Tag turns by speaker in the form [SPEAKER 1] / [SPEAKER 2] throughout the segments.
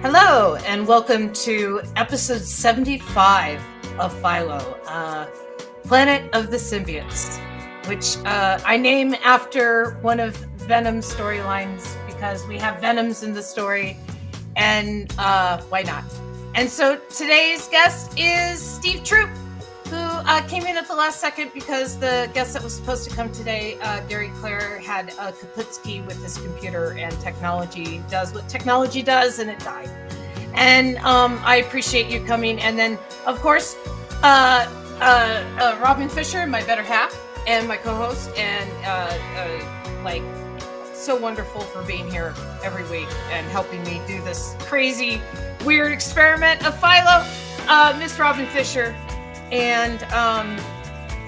[SPEAKER 1] Hello, and welcome to episode 75 of Philo, Planet of the Symbiotes, which I name after one of Venom's storylines because we have Venoms in the story, and why not? And so today's guest is Steve Troop, who came in at the last second because the guest that was supposed to come today, Gary Clare, had a Kaputski with his computer, and technology does what technology does, and it died. And I appreciate you coming. And then, of course, Robin Fisher, my better half, and my co-host, and so wonderful for being here every week and helping me do this crazy, weird experiment of Philo, Miss Robin Fisher. And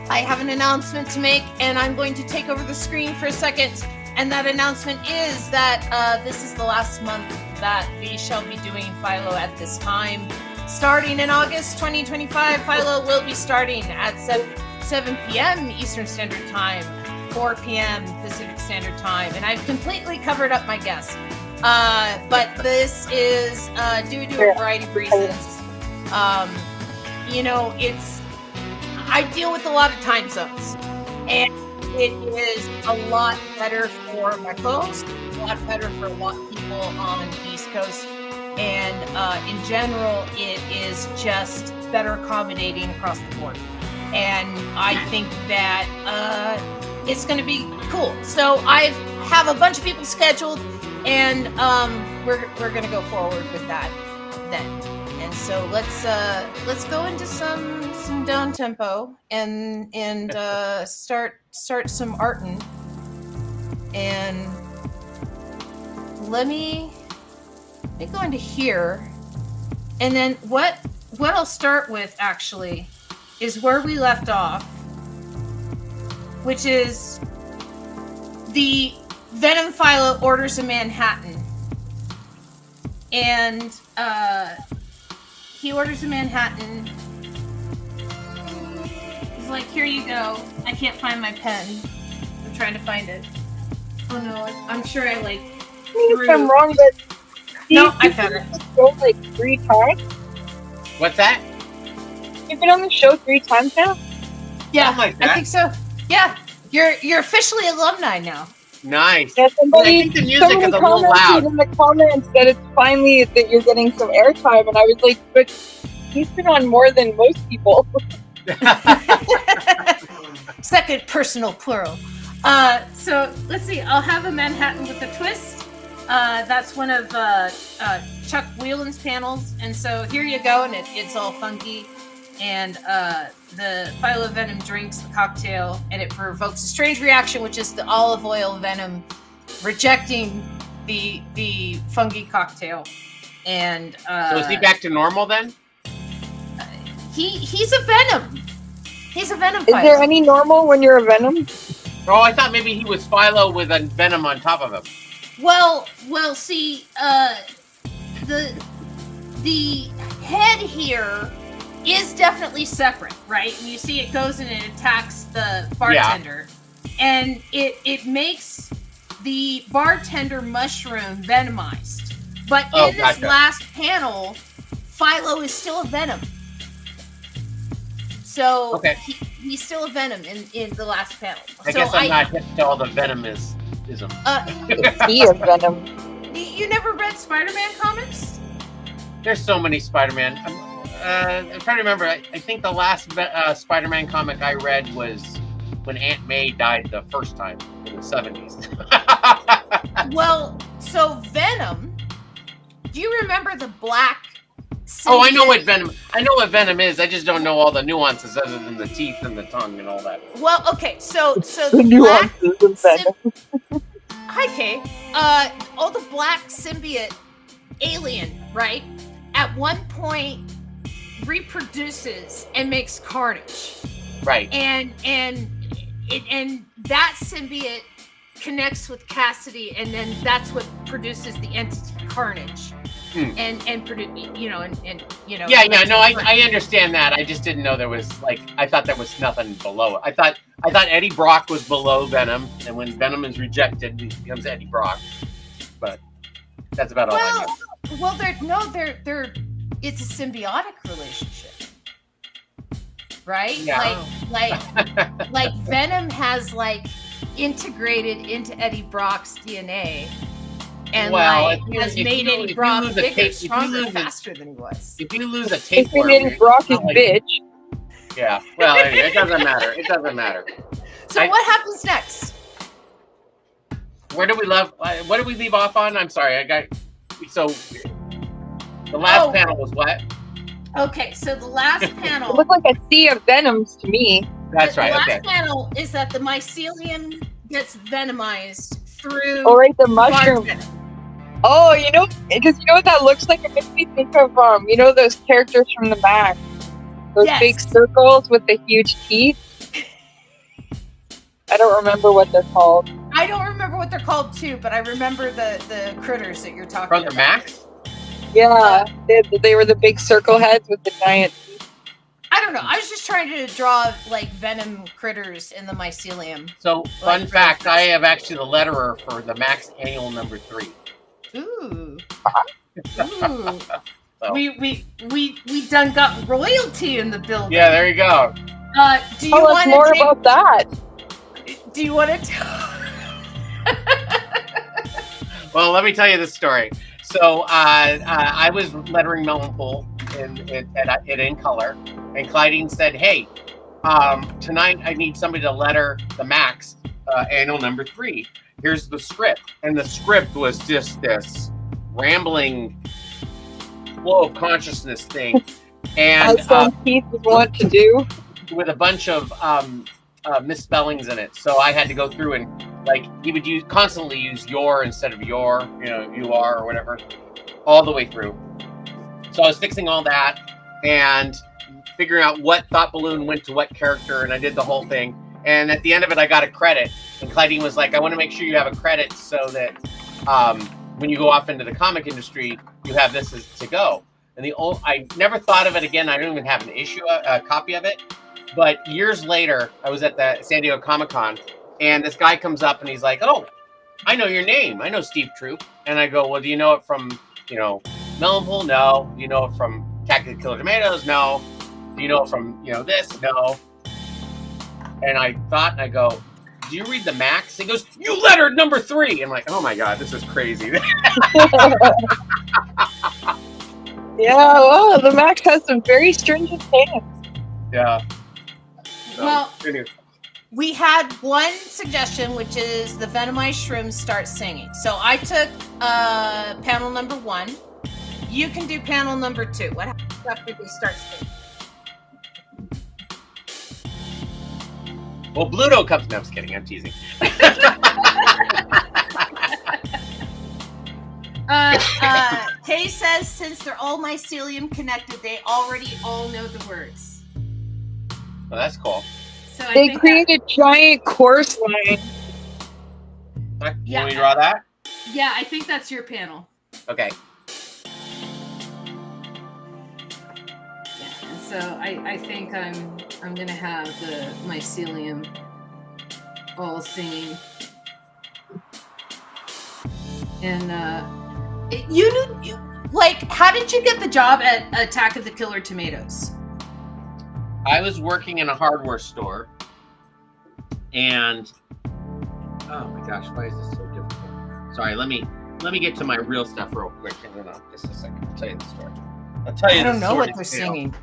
[SPEAKER 1] I have an announcement to make, and I'm going to take over the screen for a second. And that announcement is that this is the last month that we shall be doing Philo at this time. Starting in August 2025, Philo will be starting at 7 p.m. Eastern Standard Time, 4 p.m. Pacific Standard Time. And I've completely covered up my guests. But this is due to a variety of reasons. I deal with a lot of time zones, and it is a lot better for my co-host, a lot better for a lot of people on the East Coast, and in general, it is just better accommodating across the board. And I think that it's going to be cool. So I have a bunch of people scheduled, and we're going to go forward with that then. And so let's go into some down tempo and start some artin. And let me go into here. And then what I'll start with actually is where we left off, which is the Venom Philo orders a Manhattan. And he orders a Manhattan. He's like, here you go. I can't find my pen. I'm trying to find it. Oh no, I'm sure I
[SPEAKER 2] If I'm wrong, but
[SPEAKER 1] no, I found it.
[SPEAKER 2] Show 3 times.
[SPEAKER 3] What's that?
[SPEAKER 2] You've been on the show 3 times now.
[SPEAKER 1] Yeah,
[SPEAKER 3] like that.
[SPEAKER 1] I think so. Yeah, you're officially alumni now.
[SPEAKER 3] Nice.
[SPEAKER 2] Yeah,
[SPEAKER 3] I think the music is a little loud.
[SPEAKER 2] In the comments that it's finally that you're getting some airtime, and I was like, but he's been on more than most people.
[SPEAKER 1] Second personal plural. So let's see. I'll have a Manhattan with a twist. That's one of Chuck Whelan's panels, and so here you go, and it's all funky. And the Philo Venom drinks the cocktail, and it provokes a strange reaction, which is the olive oil Venom rejecting the fungi cocktail. And
[SPEAKER 3] so is he back to normal then?
[SPEAKER 1] He's a Venom. He's a Venom.
[SPEAKER 2] Is there any normal when you're a Venom?
[SPEAKER 3] Oh, I thought maybe he was Philo with a Venom on top of him.
[SPEAKER 1] Well, see, the head here is definitely separate, right? And you see it goes and it attacks the bartender. Yeah. And it makes the bartender mushroom venomized. But in this last panel, Philo is still a Venom. So he's still a Venom in the last panel.
[SPEAKER 3] I guess I'm not hip to all the Venomism.
[SPEAKER 2] Is he a Venom?
[SPEAKER 1] You never read Spider-Man comics?
[SPEAKER 3] There's so many Spider-Man. I'm trying to remember. I think the last Spider-Man comic I read was when Aunt May died the first time in the 70s.
[SPEAKER 1] Well, so Venom. Do you remember the black?
[SPEAKER 3] Oh, I know what Venom. I know what Venom is. I just don't know all the nuances other than the teeth and the tongue and all that.
[SPEAKER 1] Well, okay, so
[SPEAKER 2] the nuances of Venom.
[SPEAKER 1] Hi, Kay. All the black symbiote alien, right? At one point reproduces and makes carnage.
[SPEAKER 3] Right.
[SPEAKER 1] And that symbiote connects with Cassidy, and then that's what produces the entity Carnage. And produce,
[SPEAKER 3] I understand that. I just didn't know there was I thought there was nothing below it. I thought Eddie Brock was below Venom, and when Venom is rejected, he becomes Eddie Brock. But that's about all I know.
[SPEAKER 1] Well, they're. It's a symbiotic relationship, right?
[SPEAKER 3] Yeah.
[SPEAKER 1] Like Venom has like integrated into Eddie Brock's DNA, and like has made Eddie Brock bigger, stronger, faster than he was.
[SPEAKER 3] If you lose a
[SPEAKER 2] If
[SPEAKER 3] tapeworm,
[SPEAKER 2] Eddie Brock is
[SPEAKER 3] like,
[SPEAKER 2] bitch.
[SPEAKER 3] Yeah. Well, anyway, it doesn't matter. It doesn't matter.
[SPEAKER 1] So what happens next?
[SPEAKER 3] Where do we love? What did we leave off on? I'm sorry. So the last panel was what?
[SPEAKER 1] Okay, so the last panel.
[SPEAKER 2] It looked like a sea of venoms to me.
[SPEAKER 3] That's right.
[SPEAKER 1] The
[SPEAKER 3] Okay.
[SPEAKER 1] last panel is that the mycelium gets venomized through.
[SPEAKER 2] Oh, right, the mushroom. Oh, you know, because you know what that looks like? It makes me think of you know, those characters from the back, those big circles with the huge teeth. I don't remember what they're called.
[SPEAKER 1] I don't remember what they're called too, but I remember the critters that you're talking about.
[SPEAKER 3] From the Max?
[SPEAKER 2] Yeah, they were the big circle heads with the giant teeth.
[SPEAKER 1] I don't know. I was just trying to draw like venom critters in the mycelium.
[SPEAKER 3] So, fun fact, I have actually the letterer for the Max Annual number 3.
[SPEAKER 1] Ooh.
[SPEAKER 3] So.
[SPEAKER 1] We done got royalty in the building.
[SPEAKER 3] Yeah, there you go.
[SPEAKER 1] Do you
[SPEAKER 2] Tell us
[SPEAKER 1] want
[SPEAKER 2] more about that?
[SPEAKER 1] Do you want to tell?
[SPEAKER 3] Well, let me tell you the story. So I was lettering Melonpool in color, and Clydine said, "Hey, tonight I need somebody to letter the Max Annual number 3. Here's the script," and the script was just this rambling flow of consciousness thing, and
[SPEAKER 2] as some Keith would want to do,
[SPEAKER 3] with a bunch of misspellings in it. So I had to go through and he would constantly use your instead of your, you are or whatever, all the way through. So I was fixing all that and figuring out what thought balloon went to what character, and I did the whole thing. And at the end of it, I got a credit. And Clydine was like, "I want to make sure you have a credit so that when you go off into the comic industry, you have this to go." And I never thought of it again. I don't even have a copy of it. But years later, I was at the San Diego Comic-Con, and this guy comes up and he's like, "Oh, I know your name. I know Steve Troop." And I go, "Well, do you know it from, Melonpool? No. Do you know it from Attack of the Killer Tomatoes? No. Do you know it from, this? No." And I thought, and I go, "Do you read the Max?" He goes, "You lettered number 3. I'm like, "Oh my God, this is crazy."
[SPEAKER 2] Yeah, well, the Max has some very stringent standards.
[SPEAKER 3] Yeah. So,
[SPEAKER 1] well,
[SPEAKER 3] anyway.
[SPEAKER 1] We had one suggestion, which is the venomized shrooms start singing. So I took panel number 1. You can do panel number 2. What happens after they start singing?
[SPEAKER 3] Well, Bluto comes. No, I'm just kidding. I'm teasing.
[SPEAKER 1] Kay says since they're all mycelium connected, they already all know the words.
[SPEAKER 3] Well, that's cool.
[SPEAKER 1] So
[SPEAKER 2] they create a giant course line.
[SPEAKER 3] Yeah. Can we draw that?
[SPEAKER 1] Yeah, I think that's your panel.
[SPEAKER 3] Okay.
[SPEAKER 1] Yeah, so I think I'm gonna have the mycelium all singing. And how did you get the job at Attack of the Killer Tomatoes?
[SPEAKER 3] I was working in a hardware store, and oh my gosh, why is this so difficult? Sorry, let me get to my real stuff real quick, and then just a second. I'll tell you the story. I
[SPEAKER 1] don't know what they're singing.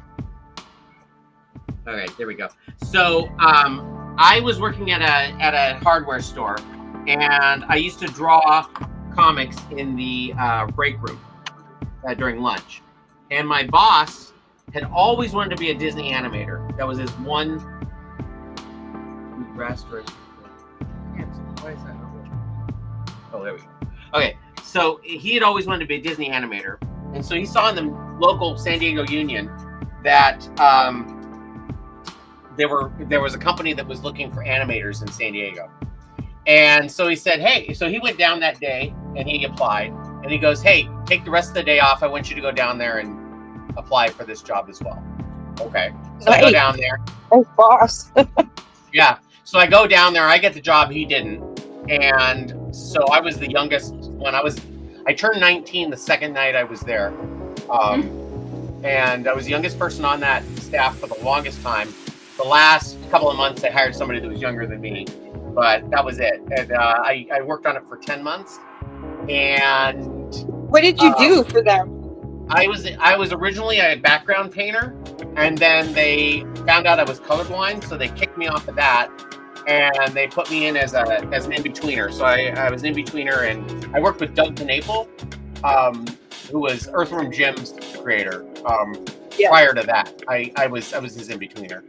[SPEAKER 3] All right, there we go. So I was working at a hardware store, and I used to draw comics in the break room during lunch, and my boss had always wanted to be a Disney animator. That was his one restoration. Why is that not? Oh, there we go. Okay, so he had always wanted to be a Disney animator, and so he saw in the local San Diego Union that there was a company that was looking for animators in San Diego, and so he said, "Hey," so he went down that day and he applied, and he goes, "Hey, take the rest of the day off. I want you to go down there and apply for this job as well." Okay, so I go down there.
[SPEAKER 2] Oh, boss.
[SPEAKER 3] Yeah, so I go down there. I get the job. He didn't, and so I was the youngest one. I turned 19 the second night I was there. And I was the youngest person on that staff for the longest time. The last couple of months, they hired somebody that was younger than me, but that was it. And I worked on it for 10 months. And
[SPEAKER 2] what did you do for them?
[SPEAKER 3] I was originally a background painter, and then they found out I was colorblind, so they kicked me off of that, and they put me in as an in-betweener. So I was an in-betweener, and I worked with Doug Knaple, who was Earthworm Jim's creator. Prior to that, I was his in-betweener.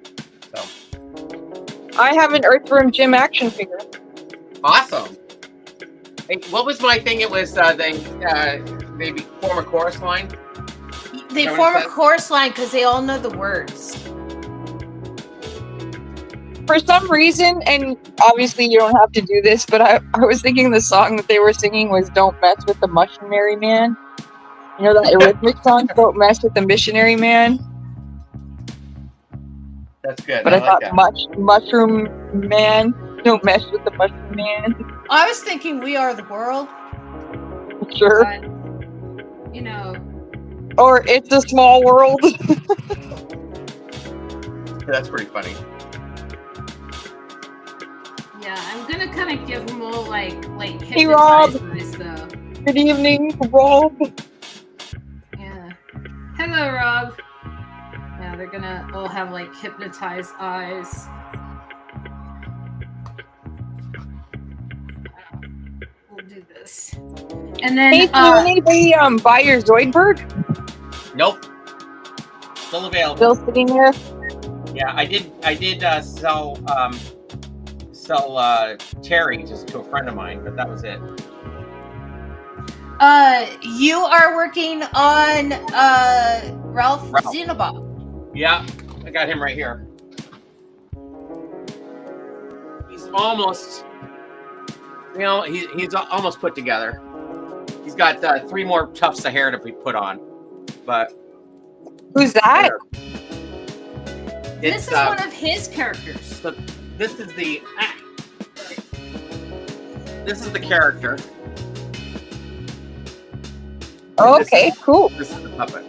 [SPEAKER 3] So
[SPEAKER 2] I have an Earthworm Jim action figure.
[SPEAKER 3] Awesome. Hey, what was my thing? It was they form a chorus line.
[SPEAKER 1] They form a chorus line because they all know the words.
[SPEAKER 2] For some reason, and obviously you don't have to do this, but I was thinking the song that they were singing was "Don't Mess with the Missionary Man." You know that Eurythmics song, "Don't Mess with the Missionary Man."
[SPEAKER 3] That's good.
[SPEAKER 2] But I
[SPEAKER 3] like
[SPEAKER 2] thought Mushroom Man, don't mess with the Mushroom Man.
[SPEAKER 1] I was thinking "We Are the World."
[SPEAKER 2] Sure.
[SPEAKER 4] But, you know.
[SPEAKER 2] Or "It's a Small World."
[SPEAKER 3] That's pretty funny.
[SPEAKER 4] Yeah, I'm gonna kind of give them all like
[SPEAKER 2] Hey, Rob.
[SPEAKER 4] hypnotize though.
[SPEAKER 2] Good evening, Rob.
[SPEAKER 4] Yeah. Hello, Rob. Yeah, they're gonna all have like hypnotized eyes. We'll do this. And then
[SPEAKER 2] Hey, can anybody buy your Zoidberg?
[SPEAKER 3] Nope. Still available.
[SPEAKER 2] Still sitting there.
[SPEAKER 3] Yeah, I did sell Terry just to a friend of mine, but that was it.
[SPEAKER 1] You are working on Ralph Zenobot.
[SPEAKER 3] Yeah, I got him right here. He's almost, he's almost put together. He's got 3 more tufts of hair to be put on, but
[SPEAKER 2] who's that?
[SPEAKER 1] This is one of his characters.
[SPEAKER 3] So this is the character.
[SPEAKER 2] Okay, cool.
[SPEAKER 3] This is the puppet.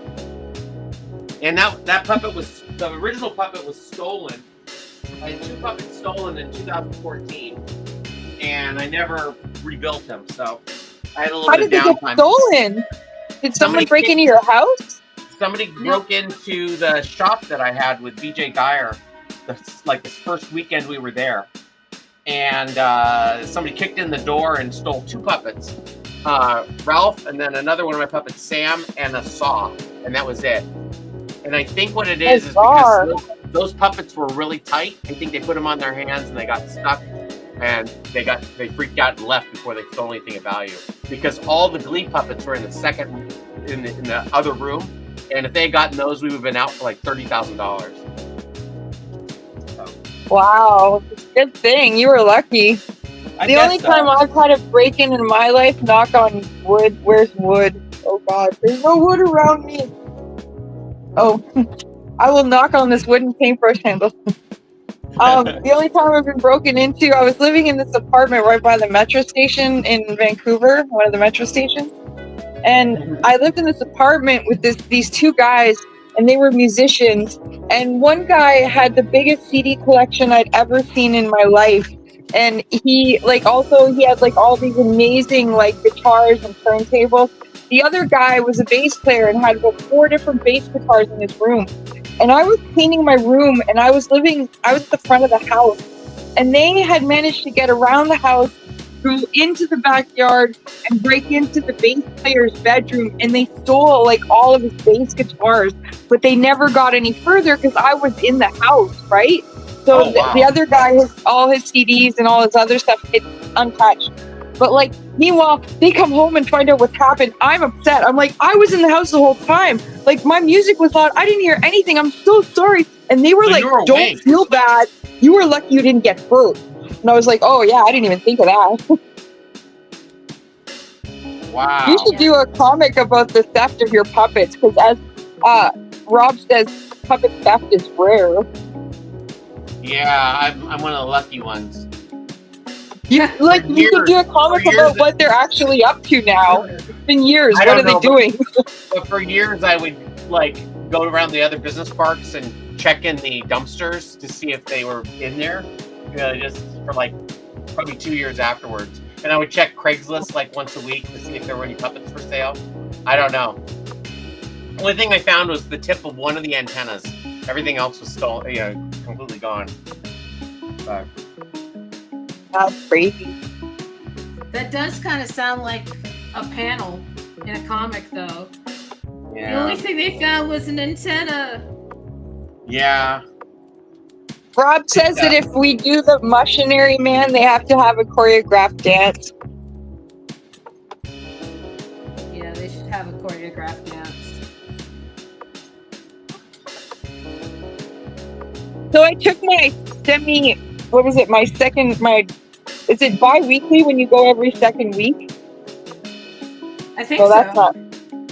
[SPEAKER 3] And that puppet the original puppet was stolen. I had 2 puppets stolen in 2014, and I never rebuilt them. So I had a little
[SPEAKER 2] How
[SPEAKER 3] bit
[SPEAKER 2] did
[SPEAKER 3] of
[SPEAKER 2] they get
[SPEAKER 3] downtime.
[SPEAKER 2] stolen? Did someone break into your house?
[SPEAKER 3] Somebody broke into the shop that I had with BJ Geyer, the first weekend we were there, and somebody kicked in the door and stole 2 puppets. Ralph, and then another one of my puppets, Sam, and a saw, and that was it. And I think what it is because those puppets were really tight. I think they put them on their hands and they got stuck, and they freaked out and left before they stole anything of value. Because all the Glee puppets were in the other room, and if they had gotten those, we would have been out for like $30,000.
[SPEAKER 2] Wow, good thing you were lucky. The only time I've had a break-in my life, knock on wood. Where's wood? Oh God, there's no wood around me. Oh, I will knock on this wooden paintbrush handle. The only time I've been broken into, I was living in this apartment right by the metro station in Vancouver, one of the metro stations. And I lived in this apartment with these 2 guys, and they were musicians. And one guy had the biggest CD collection I'd ever seen in my life. And he had all these amazing guitars and turntables. The other guy was a bass player and had about 4 different bass guitars in his room. And I was painting my room, and I was at the front of the house, and they had managed to get around the house, go into the backyard, and break into the bass player's bedroom, and they stole all of his bass guitars, but they never got any further because I was in the house, right? So the other guy has all his CDs and all his other stuff, it's untouched. But meanwhile, they come home and find out what's happened. I'm upset. I'm like, I was in the house the whole time. My music was loud. I didn't hear anything. I'm so sorry. And they were don't feel bad. You were lucky you didn't get hurt. And I was like, oh yeah, I didn't even think of that.
[SPEAKER 3] Wow.
[SPEAKER 2] You should do a comic about the theft of your puppets, because as Rob says, puppet theft is rare.
[SPEAKER 3] Yeah, I'm one of the lucky ones.
[SPEAKER 2] You could do a comic about what they're actually up to now. been years.
[SPEAKER 3] I
[SPEAKER 2] What
[SPEAKER 3] don't
[SPEAKER 2] are they
[SPEAKER 3] know,
[SPEAKER 2] doing?
[SPEAKER 3] But for years, I would like go around the other business parks and check in the dumpsters to see if they were in there. You know, just for like probably 2 years afterwards. And I would check Craigslist like once a week to see if there were any puppets for sale. I don't know. The only thing I found was the tip of one of the antennas. Everything else was still, completely gone. But
[SPEAKER 2] That's crazy.
[SPEAKER 4] That does kind of sound like a panel in a comic, though. The
[SPEAKER 3] yeah,
[SPEAKER 4] only thing they found was an antenna.
[SPEAKER 3] yeah.
[SPEAKER 2] Rob says that if we do the Missionary Man, they have to have a choreographed dance.
[SPEAKER 4] Yeah, they should have a choreographed dance.
[SPEAKER 2] So I took my is it bi-weekly when you go every second week?
[SPEAKER 4] I think
[SPEAKER 2] No,
[SPEAKER 4] so.
[SPEAKER 2] that's not.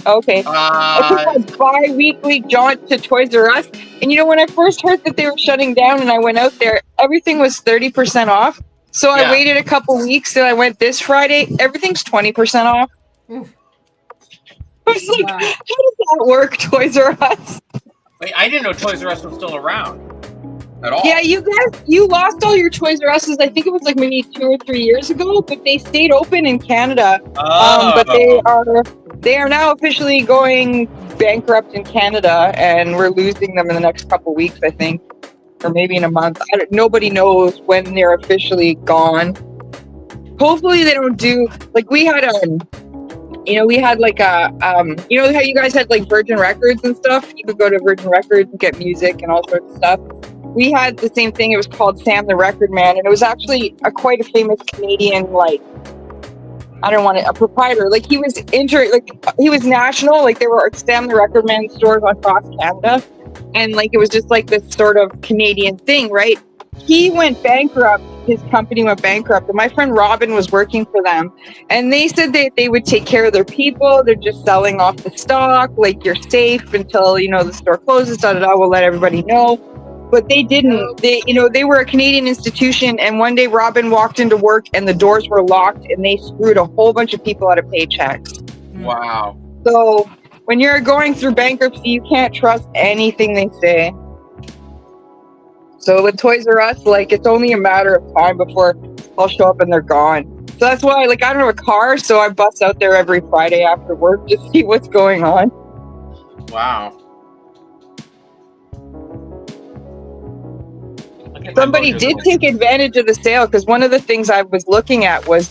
[SPEAKER 2] Okay. I took my bi-weekly jaunt to Toys R Us. And when I first heard that they were shutting down and I went out there, everything was 30% off. So I waited a couple weeks and I went this Friday. Everything's 20% off.
[SPEAKER 4] Oof.
[SPEAKER 2] I was like,
[SPEAKER 4] Wow.
[SPEAKER 2] how does that work, Toys R Us?
[SPEAKER 3] Wait, I didn't know Toys R Us was still around at all.
[SPEAKER 2] Yeah, you lost all your Toys R Us's. I think it was like maybe 2 or 3 years ago, but they stayed open in Canada. But they are now officially going bankrupt in Canada, and we're losing them in the next couple weeks, I think, or maybe in a month. Nobody knows when they're officially gone. Hopefully, they don't do like we had we had like a how you guys had like Virgin Records and stuff. You could go to Virgin Records and get music and all sorts of stuff. We had the same thing. It was called Sam the Record Man, and it was actually quite a famous Canadian, a proprietor. Like he was he was national. Like there were Sam the Record Man stores across Canada, and like it was just like this sort of Canadian thing, right? He went bankrupt. His company went bankrupt, and my friend Robin was working for them, and they said that they would take care of their people. They're just selling off the stock. Like you're safe until the store closes. We'll let everybody know. But they didn't. They were a Canadian institution, and one day Robin walked into work and the doors were locked, and they screwed a whole bunch of people out of paychecks.
[SPEAKER 3] Wow.
[SPEAKER 2] So when you're going through bankruptcy, you can't trust anything they say. So with Toys R Us, it's only a matter of time before I'll show up and they're gone. So that's why, I don't have a car, so I bust out there every Friday after work to see what's going on.
[SPEAKER 3] Wow.
[SPEAKER 2] Somebody did take advantage of the sale, because one of the things I was looking at was,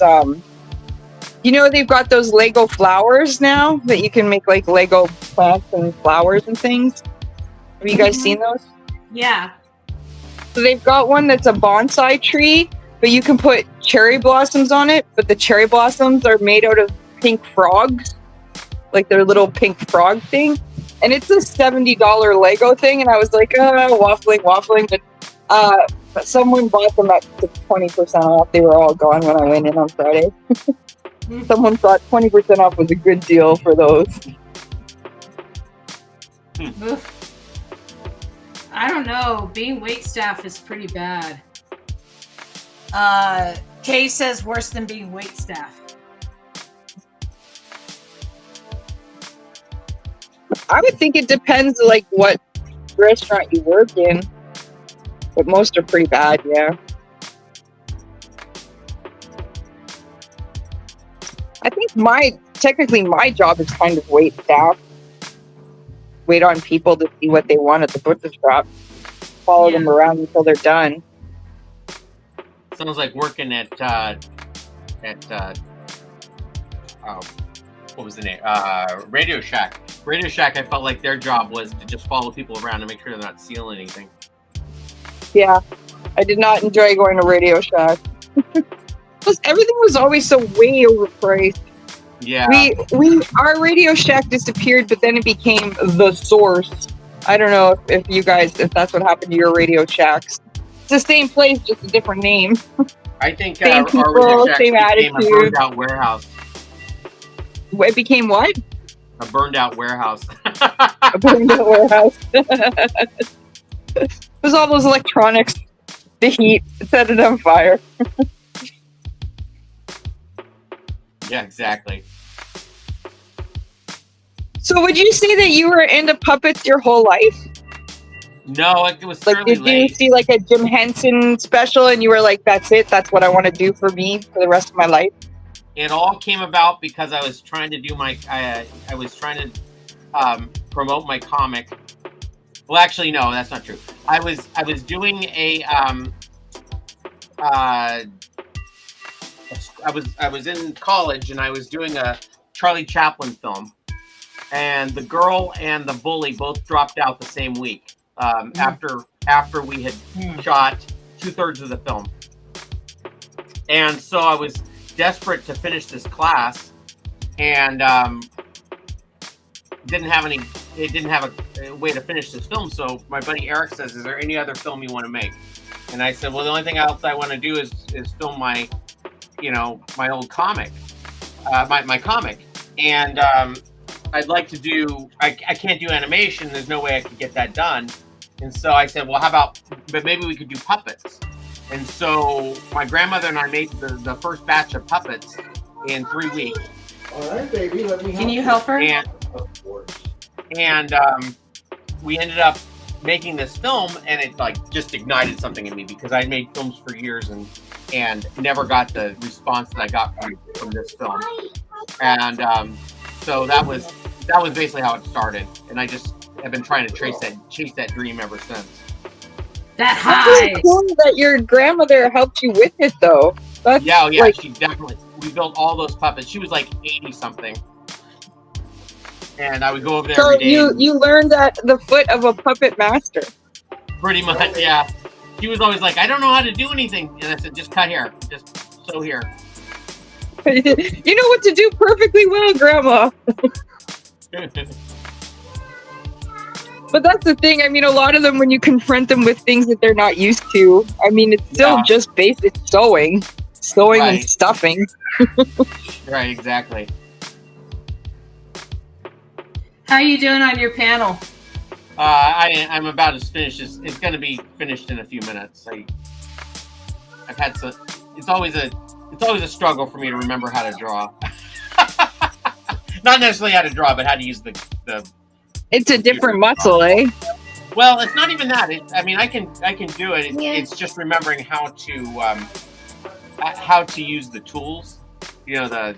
[SPEAKER 2] they've got those Lego flowers now that you can make like Lego plants and flowers and things. Have you guys seen those?
[SPEAKER 4] Yeah.
[SPEAKER 2] So they've got one that's a bonsai tree, but you can put cherry blossoms on it, but the cherry blossoms are made out of pink frogs, like their little pink frog thing. And it's a $70 Lego thing, and I was like, waffling, but someone bought them at 20% off. They were all gone when I went in on Friday. Someone thought 20% off was a good deal for those.
[SPEAKER 4] Oof. I don't know. Being waitstaff is pretty bad.
[SPEAKER 1] Kay says worse than being waitstaff.
[SPEAKER 2] I would think it depends, what restaurant you work in. But most are pretty bad, yeah. I think technically my job is kind of wait staff. Wait on people to see what they want at the butcher shop. Follow them around until they're done.
[SPEAKER 3] Sounds like working at what was the name? Radio Shack. Radio Shack, I felt like their job was to just follow people around and make sure they're not stealing anything.
[SPEAKER 2] Yeah, I did not enjoy going to Radio Shack. Plus, everything was always so way overpriced.
[SPEAKER 3] Yeah.
[SPEAKER 2] Our Radio Shack disappeared, but then it became The Source. I don't know if that's what happened to your Radio Shacks. It's the same place, just a different name.
[SPEAKER 3] I think
[SPEAKER 2] same people,
[SPEAKER 3] our Radio Shack
[SPEAKER 2] same
[SPEAKER 3] became
[SPEAKER 2] attitude.
[SPEAKER 3] a burned out warehouse.
[SPEAKER 2] It became what?
[SPEAKER 3] A burned out warehouse.
[SPEAKER 2] A burned out warehouse. It was all those electronics, the heat, it set it on fire.
[SPEAKER 3] Yeah, exactly.
[SPEAKER 2] So would you say that you were into puppets your whole life?
[SPEAKER 3] No, it was
[SPEAKER 2] Like,
[SPEAKER 3] fairly
[SPEAKER 2] did you
[SPEAKER 3] late.
[SPEAKER 2] see like a Jim Henson special and you were like, that's it, that's what I want to do for me for the rest of my life?
[SPEAKER 3] It all came about because I was trying to do my. I was trying to promote my comic. Well, actually, no, that's not true. I was doing a. I was in college and I was doing a Charlie Chaplin film, and the girl and the bully both dropped out the same week. After we had shot 2/3 of the film, and so I was desperate to finish this class, and didn't have a way to finish this film. So my buddy Eric says, "Is there any other film you want to make?" And I said, "Well, the only thing else I want to do is film my old comic, my comic, and I'd like to do. I can't do animation. There's no way I could get that done." And so I said, "Well, how about? But maybe we could do puppets." And so my grandmother and I made the first batch of puppets in 3 weeks.
[SPEAKER 5] All right, baby, let me help
[SPEAKER 1] Can you help her?
[SPEAKER 3] And we ended up making this film, and it like just ignited something in me because I'd made films for years and never got the response that I got from this film. And so that was basically how it started, and I just have been trying to chase that dream ever since.
[SPEAKER 4] That
[SPEAKER 2] That's
[SPEAKER 4] high.
[SPEAKER 2] really cool that your grandmother helped you with it, though. That's
[SPEAKER 3] Yeah,
[SPEAKER 2] like,
[SPEAKER 3] she definitely. We built all those puppets. She was like 80 something, and I would go over there
[SPEAKER 2] so
[SPEAKER 3] every day.
[SPEAKER 2] you learned at the foot of a puppet master.
[SPEAKER 3] Pretty much, yeah. She was always like, "I don't know how to do anything," and I said, "Just cut here, just sew here."
[SPEAKER 2] You know what to do perfectly well, Grandma. But that's the thing. I mean, a lot of them, when you confront them with things that they're not used to, I mean, it's still just basic sewing
[SPEAKER 3] Right.
[SPEAKER 2] and stuffing.
[SPEAKER 3] Right, exactly.
[SPEAKER 4] How are you doing on your panel?
[SPEAKER 3] I'm about as finished as it's going to be finished in a few minutes. I've had some. It's always a struggle for me to remember how to draw. Not necessarily how to draw, but how to use the.
[SPEAKER 2] It's a different muscle, eh?
[SPEAKER 3] Well, it's not even that. I mean, I can do it. It's just remembering how to use the tools. You know, the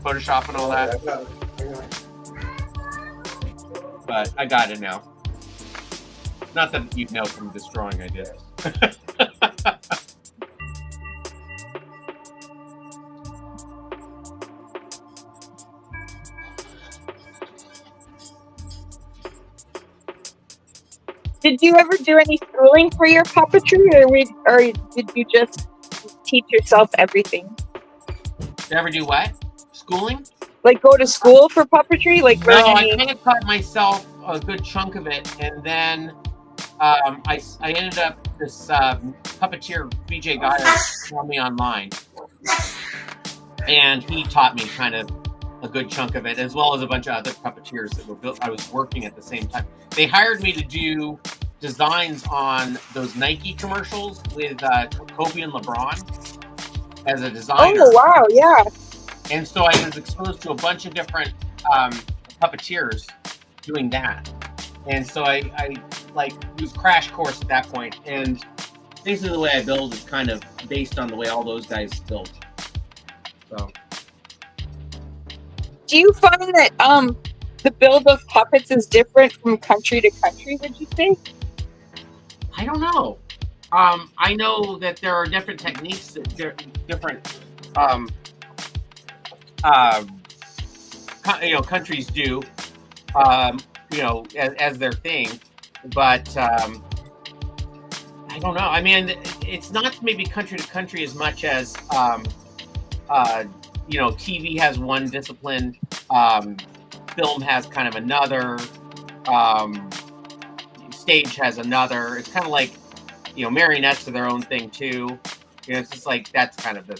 [SPEAKER 3] Photoshop and all that. But I got it now. Not that you know from this drawing I did.
[SPEAKER 2] Did you ever do any schooling for your puppetry, or did you just teach yourself everything?
[SPEAKER 3] Did I ever do what? Schooling?
[SPEAKER 2] Like go to school for puppetry? Like
[SPEAKER 3] No,
[SPEAKER 2] learn
[SPEAKER 3] I
[SPEAKER 2] any...
[SPEAKER 3] kind of taught myself a good chunk of it, and then I ended up this puppeteer BJ Geyer saw me online, and he taught me kind of a good chunk of it, as well as a bunch of other puppeteers that were built. I was working at the same time. They hired me to do designs on those Nike commercials with Kobe and LeBron as a designer.
[SPEAKER 2] Oh wow, yeah.
[SPEAKER 3] And so I was exposed to a bunch of different puppeteers doing that. And so I like used Crash Course at that point. And basically the way I build is kind of based on the way all those guys built. So.
[SPEAKER 2] Do you find that the build of puppets is different from country to country, would you say?
[SPEAKER 3] I don't know. I know that there are different techniques that different countries do, as their thing, but I don't know. I mean, it's not maybe country to country as much as TV has one discipline, film has kind of another, stage has another. It's kind of like, marionettes are their own thing too. It's just like that's kind of the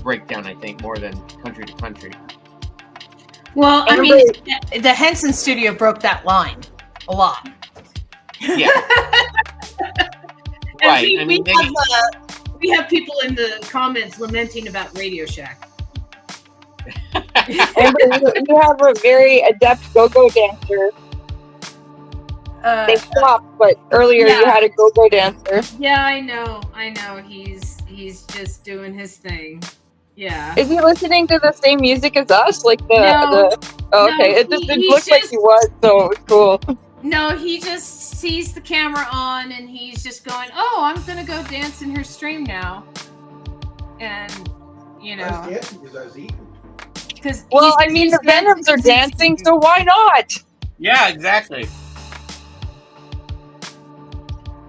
[SPEAKER 3] breakdown, I think, more than country to country.
[SPEAKER 1] Well, I mean, the Henson studio broke that line a lot.
[SPEAKER 3] Yeah. Right.
[SPEAKER 4] We have people in the comments lamenting about Radio Shack.
[SPEAKER 2] Amber, you have a very adept go-go dancer. They swapped, but earlier you
[SPEAKER 4] Yeah.
[SPEAKER 2] had a go-go dancer.
[SPEAKER 4] Yeah, I know. He's just doing his thing. Yeah.
[SPEAKER 2] Is he listening to the same music as us? Like
[SPEAKER 4] No.
[SPEAKER 2] Oh, okay,
[SPEAKER 4] No,
[SPEAKER 2] it just didn't
[SPEAKER 4] he's
[SPEAKER 2] look like
[SPEAKER 4] just-
[SPEAKER 2] he was, so it was cool.
[SPEAKER 4] No, he just sees the camera on and he's just going, "Oh, I'm gonna go dance in her stream now," and you
[SPEAKER 5] I was
[SPEAKER 4] know,
[SPEAKER 5] dancing because I was eating.
[SPEAKER 4] because
[SPEAKER 2] Well, I mean, the Venoms are dancing, so why not?
[SPEAKER 3] Yeah, exactly.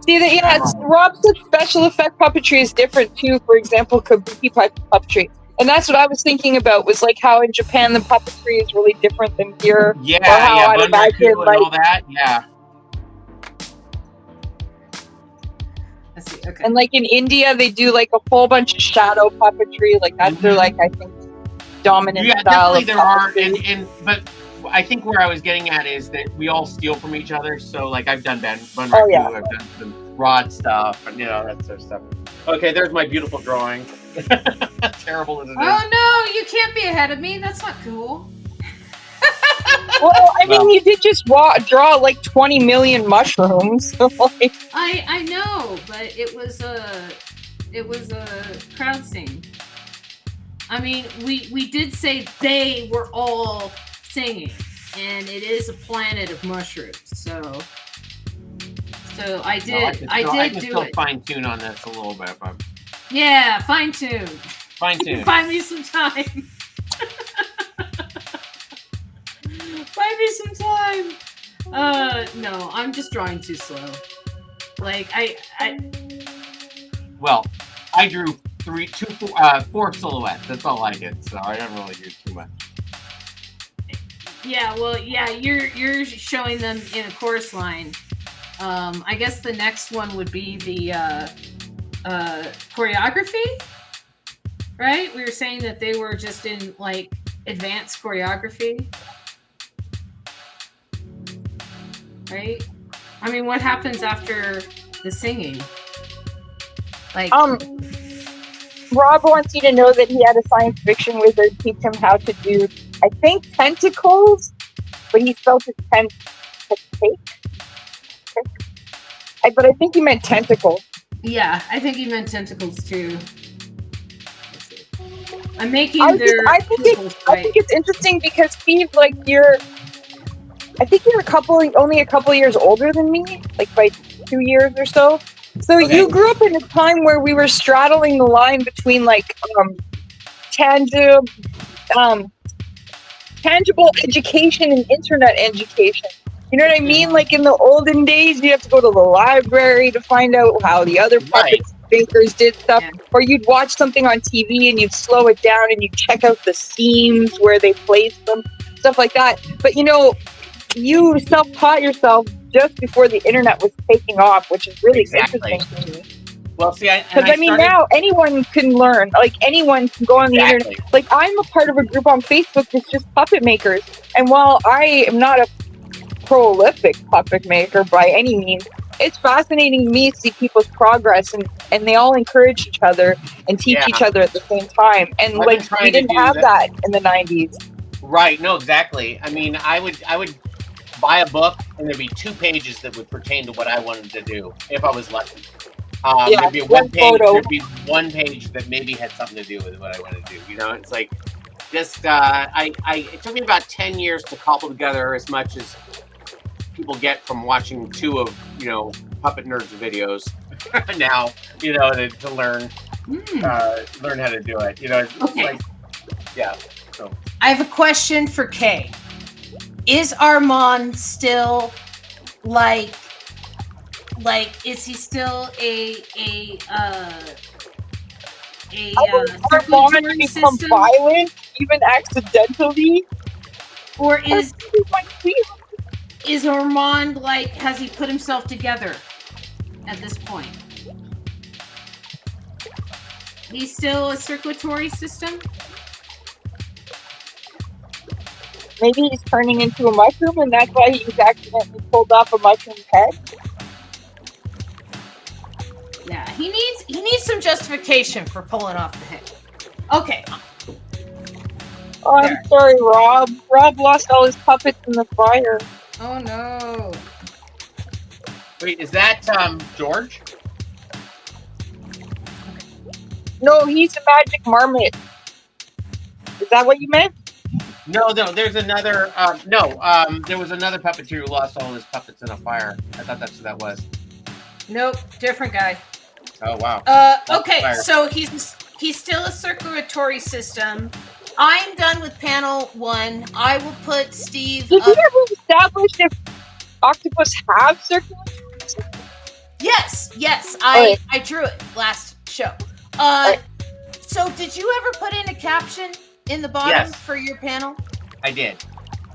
[SPEAKER 2] See that? Yeah, Rob said special effect puppetry is different too. For example, kabuki puppetry, and that's what I was thinking about. Was like how in Japan the puppetry is really different than here.
[SPEAKER 3] Yeah,
[SPEAKER 2] or how I'd
[SPEAKER 3] Bunraku
[SPEAKER 2] imagine,
[SPEAKER 3] and
[SPEAKER 2] like,
[SPEAKER 3] all that. Yeah.
[SPEAKER 4] Let's see. Okay.
[SPEAKER 2] and like in India, they do like a whole bunch of shadow puppetry. Like that's their like I think dominant
[SPEAKER 3] Yeah,
[SPEAKER 2] style
[SPEAKER 3] definitely
[SPEAKER 2] of
[SPEAKER 3] there are,
[SPEAKER 2] puppetry.
[SPEAKER 3] but I think where I was getting at is that we all steal from each other. So like I've done Bunraku,
[SPEAKER 2] Oh, yeah.
[SPEAKER 3] I've done some Rod stuff, and that sort of stuff. Okay, there's my beautiful drawing. Terrible as it is.
[SPEAKER 4] Oh no, you can't be ahead of me. That's not cool.
[SPEAKER 2] Well, I mean,
[SPEAKER 3] Well.
[SPEAKER 2] you did just draw like 20 million mushrooms. So, like,
[SPEAKER 4] I know, but it was a crowd scene. I mean, we did say they were all singing, and it is a planet of mushrooms. So I did
[SPEAKER 3] I can
[SPEAKER 4] do
[SPEAKER 3] still
[SPEAKER 4] it.
[SPEAKER 3] fine tune on this a little bit, but
[SPEAKER 4] Yeah, fine tune.
[SPEAKER 3] fine tune.
[SPEAKER 4] Find me some time. Find me some time. No, I'm just drawing too slow. Like
[SPEAKER 3] Well, I drew 4 silhouettes. That's all I did, so I don't really do too much.
[SPEAKER 4] yeah, well, yeah, you're showing them in a chorus line. I guess the next one would be the choreography, right? We were saying that they were just in like advanced choreography, right? I mean, what happens after the singing? Like,
[SPEAKER 2] Rob wants you to know that he had a science fiction wizard teach him how to do, I think, tentacles, but he spelled it but I think he meant tentacles.
[SPEAKER 4] yeah, I think he meant tentacles too. I'm making
[SPEAKER 2] I
[SPEAKER 4] their
[SPEAKER 2] think
[SPEAKER 4] tentacles right.
[SPEAKER 2] it's interesting because Steve, like I think you're only a couple years older than me, like by 2 years or so. So
[SPEAKER 3] Okay.
[SPEAKER 2] you grew up in a time where we were straddling the line between like tangible education and internet education. You know what I mean? Like in the olden days, you have to go to the library to find out how the other puppet makers did stuff,
[SPEAKER 4] Yeah.
[SPEAKER 2] or you'd watch something on TV and you'd slow it down and you'd check out the seams where they placed them, stuff like that. But you self-taught yourself just before the internet was taking off, which is really
[SPEAKER 3] Exactly.
[SPEAKER 2] interesting to me.
[SPEAKER 3] Well, see,
[SPEAKER 2] Because I mean, now anyone can learn. Like anyone can go on the internet. Like I'm a part of a group on Facebook that's just puppet makers, and while I am not a prolific puppet maker by any means, it's fascinating to me to see people's progress, and they all encourage each other and teach each other at the same time. And
[SPEAKER 3] I've been
[SPEAKER 2] like
[SPEAKER 3] trying
[SPEAKER 2] we
[SPEAKER 3] to
[SPEAKER 2] didn't
[SPEAKER 3] do
[SPEAKER 2] have
[SPEAKER 3] that.
[SPEAKER 2] that in the 90s.
[SPEAKER 3] Right, no, exactly. I mean, I would buy a book and there'd be 2 pages that would pertain to what I wanted to do if I was lucky. There'd be
[SPEAKER 2] one photo.
[SPEAKER 3] There'd be one page that maybe had something to do with what I wanted to do. It's like just it took me about 10 years to cobble together as much as people get from watching 2 of Puppet Nerds videos now. To learn learn how to do it. It's
[SPEAKER 4] Okay.
[SPEAKER 3] like, yeah. So
[SPEAKER 1] I have a question for Kay. Is Armand still like is he still a
[SPEAKER 2] Armand become violent, even accidentally,
[SPEAKER 4] or is
[SPEAKER 2] my
[SPEAKER 4] Armand like, has he put himself together at this point? He's still a circulatory system?
[SPEAKER 2] Maybe he's turning into a mushroom, and that's why he's accidentally pulled off a mushroom's head.
[SPEAKER 4] Yeah,
[SPEAKER 1] he needs some justification for pulling off the head. Okay.
[SPEAKER 2] Oh, I'm
[SPEAKER 1] There.
[SPEAKER 2] sorry, Rob. Rob lost all his puppets in the fire.
[SPEAKER 4] Oh no.
[SPEAKER 3] Wait, is that George?
[SPEAKER 2] No, he's a magic marmot. Is that what you meant?
[SPEAKER 3] No, there's another. There was another puppeteer who lost all his puppets in a fire. I thought that's who that was.
[SPEAKER 4] Nope, different guy.
[SPEAKER 3] Oh wow.
[SPEAKER 1] Okay,
[SPEAKER 3] Fire.
[SPEAKER 1] so he's still a circulatory system. I'm done with panel 1. I will put Steve
[SPEAKER 2] Did we
[SPEAKER 1] up.
[SPEAKER 2] ever establish if octopus have circulatory system?
[SPEAKER 1] Yes, I drew it last show. So did you ever put in a caption in the bottom
[SPEAKER 3] Yes.
[SPEAKER 1] for your panel?
[SPEAKER 3] I did.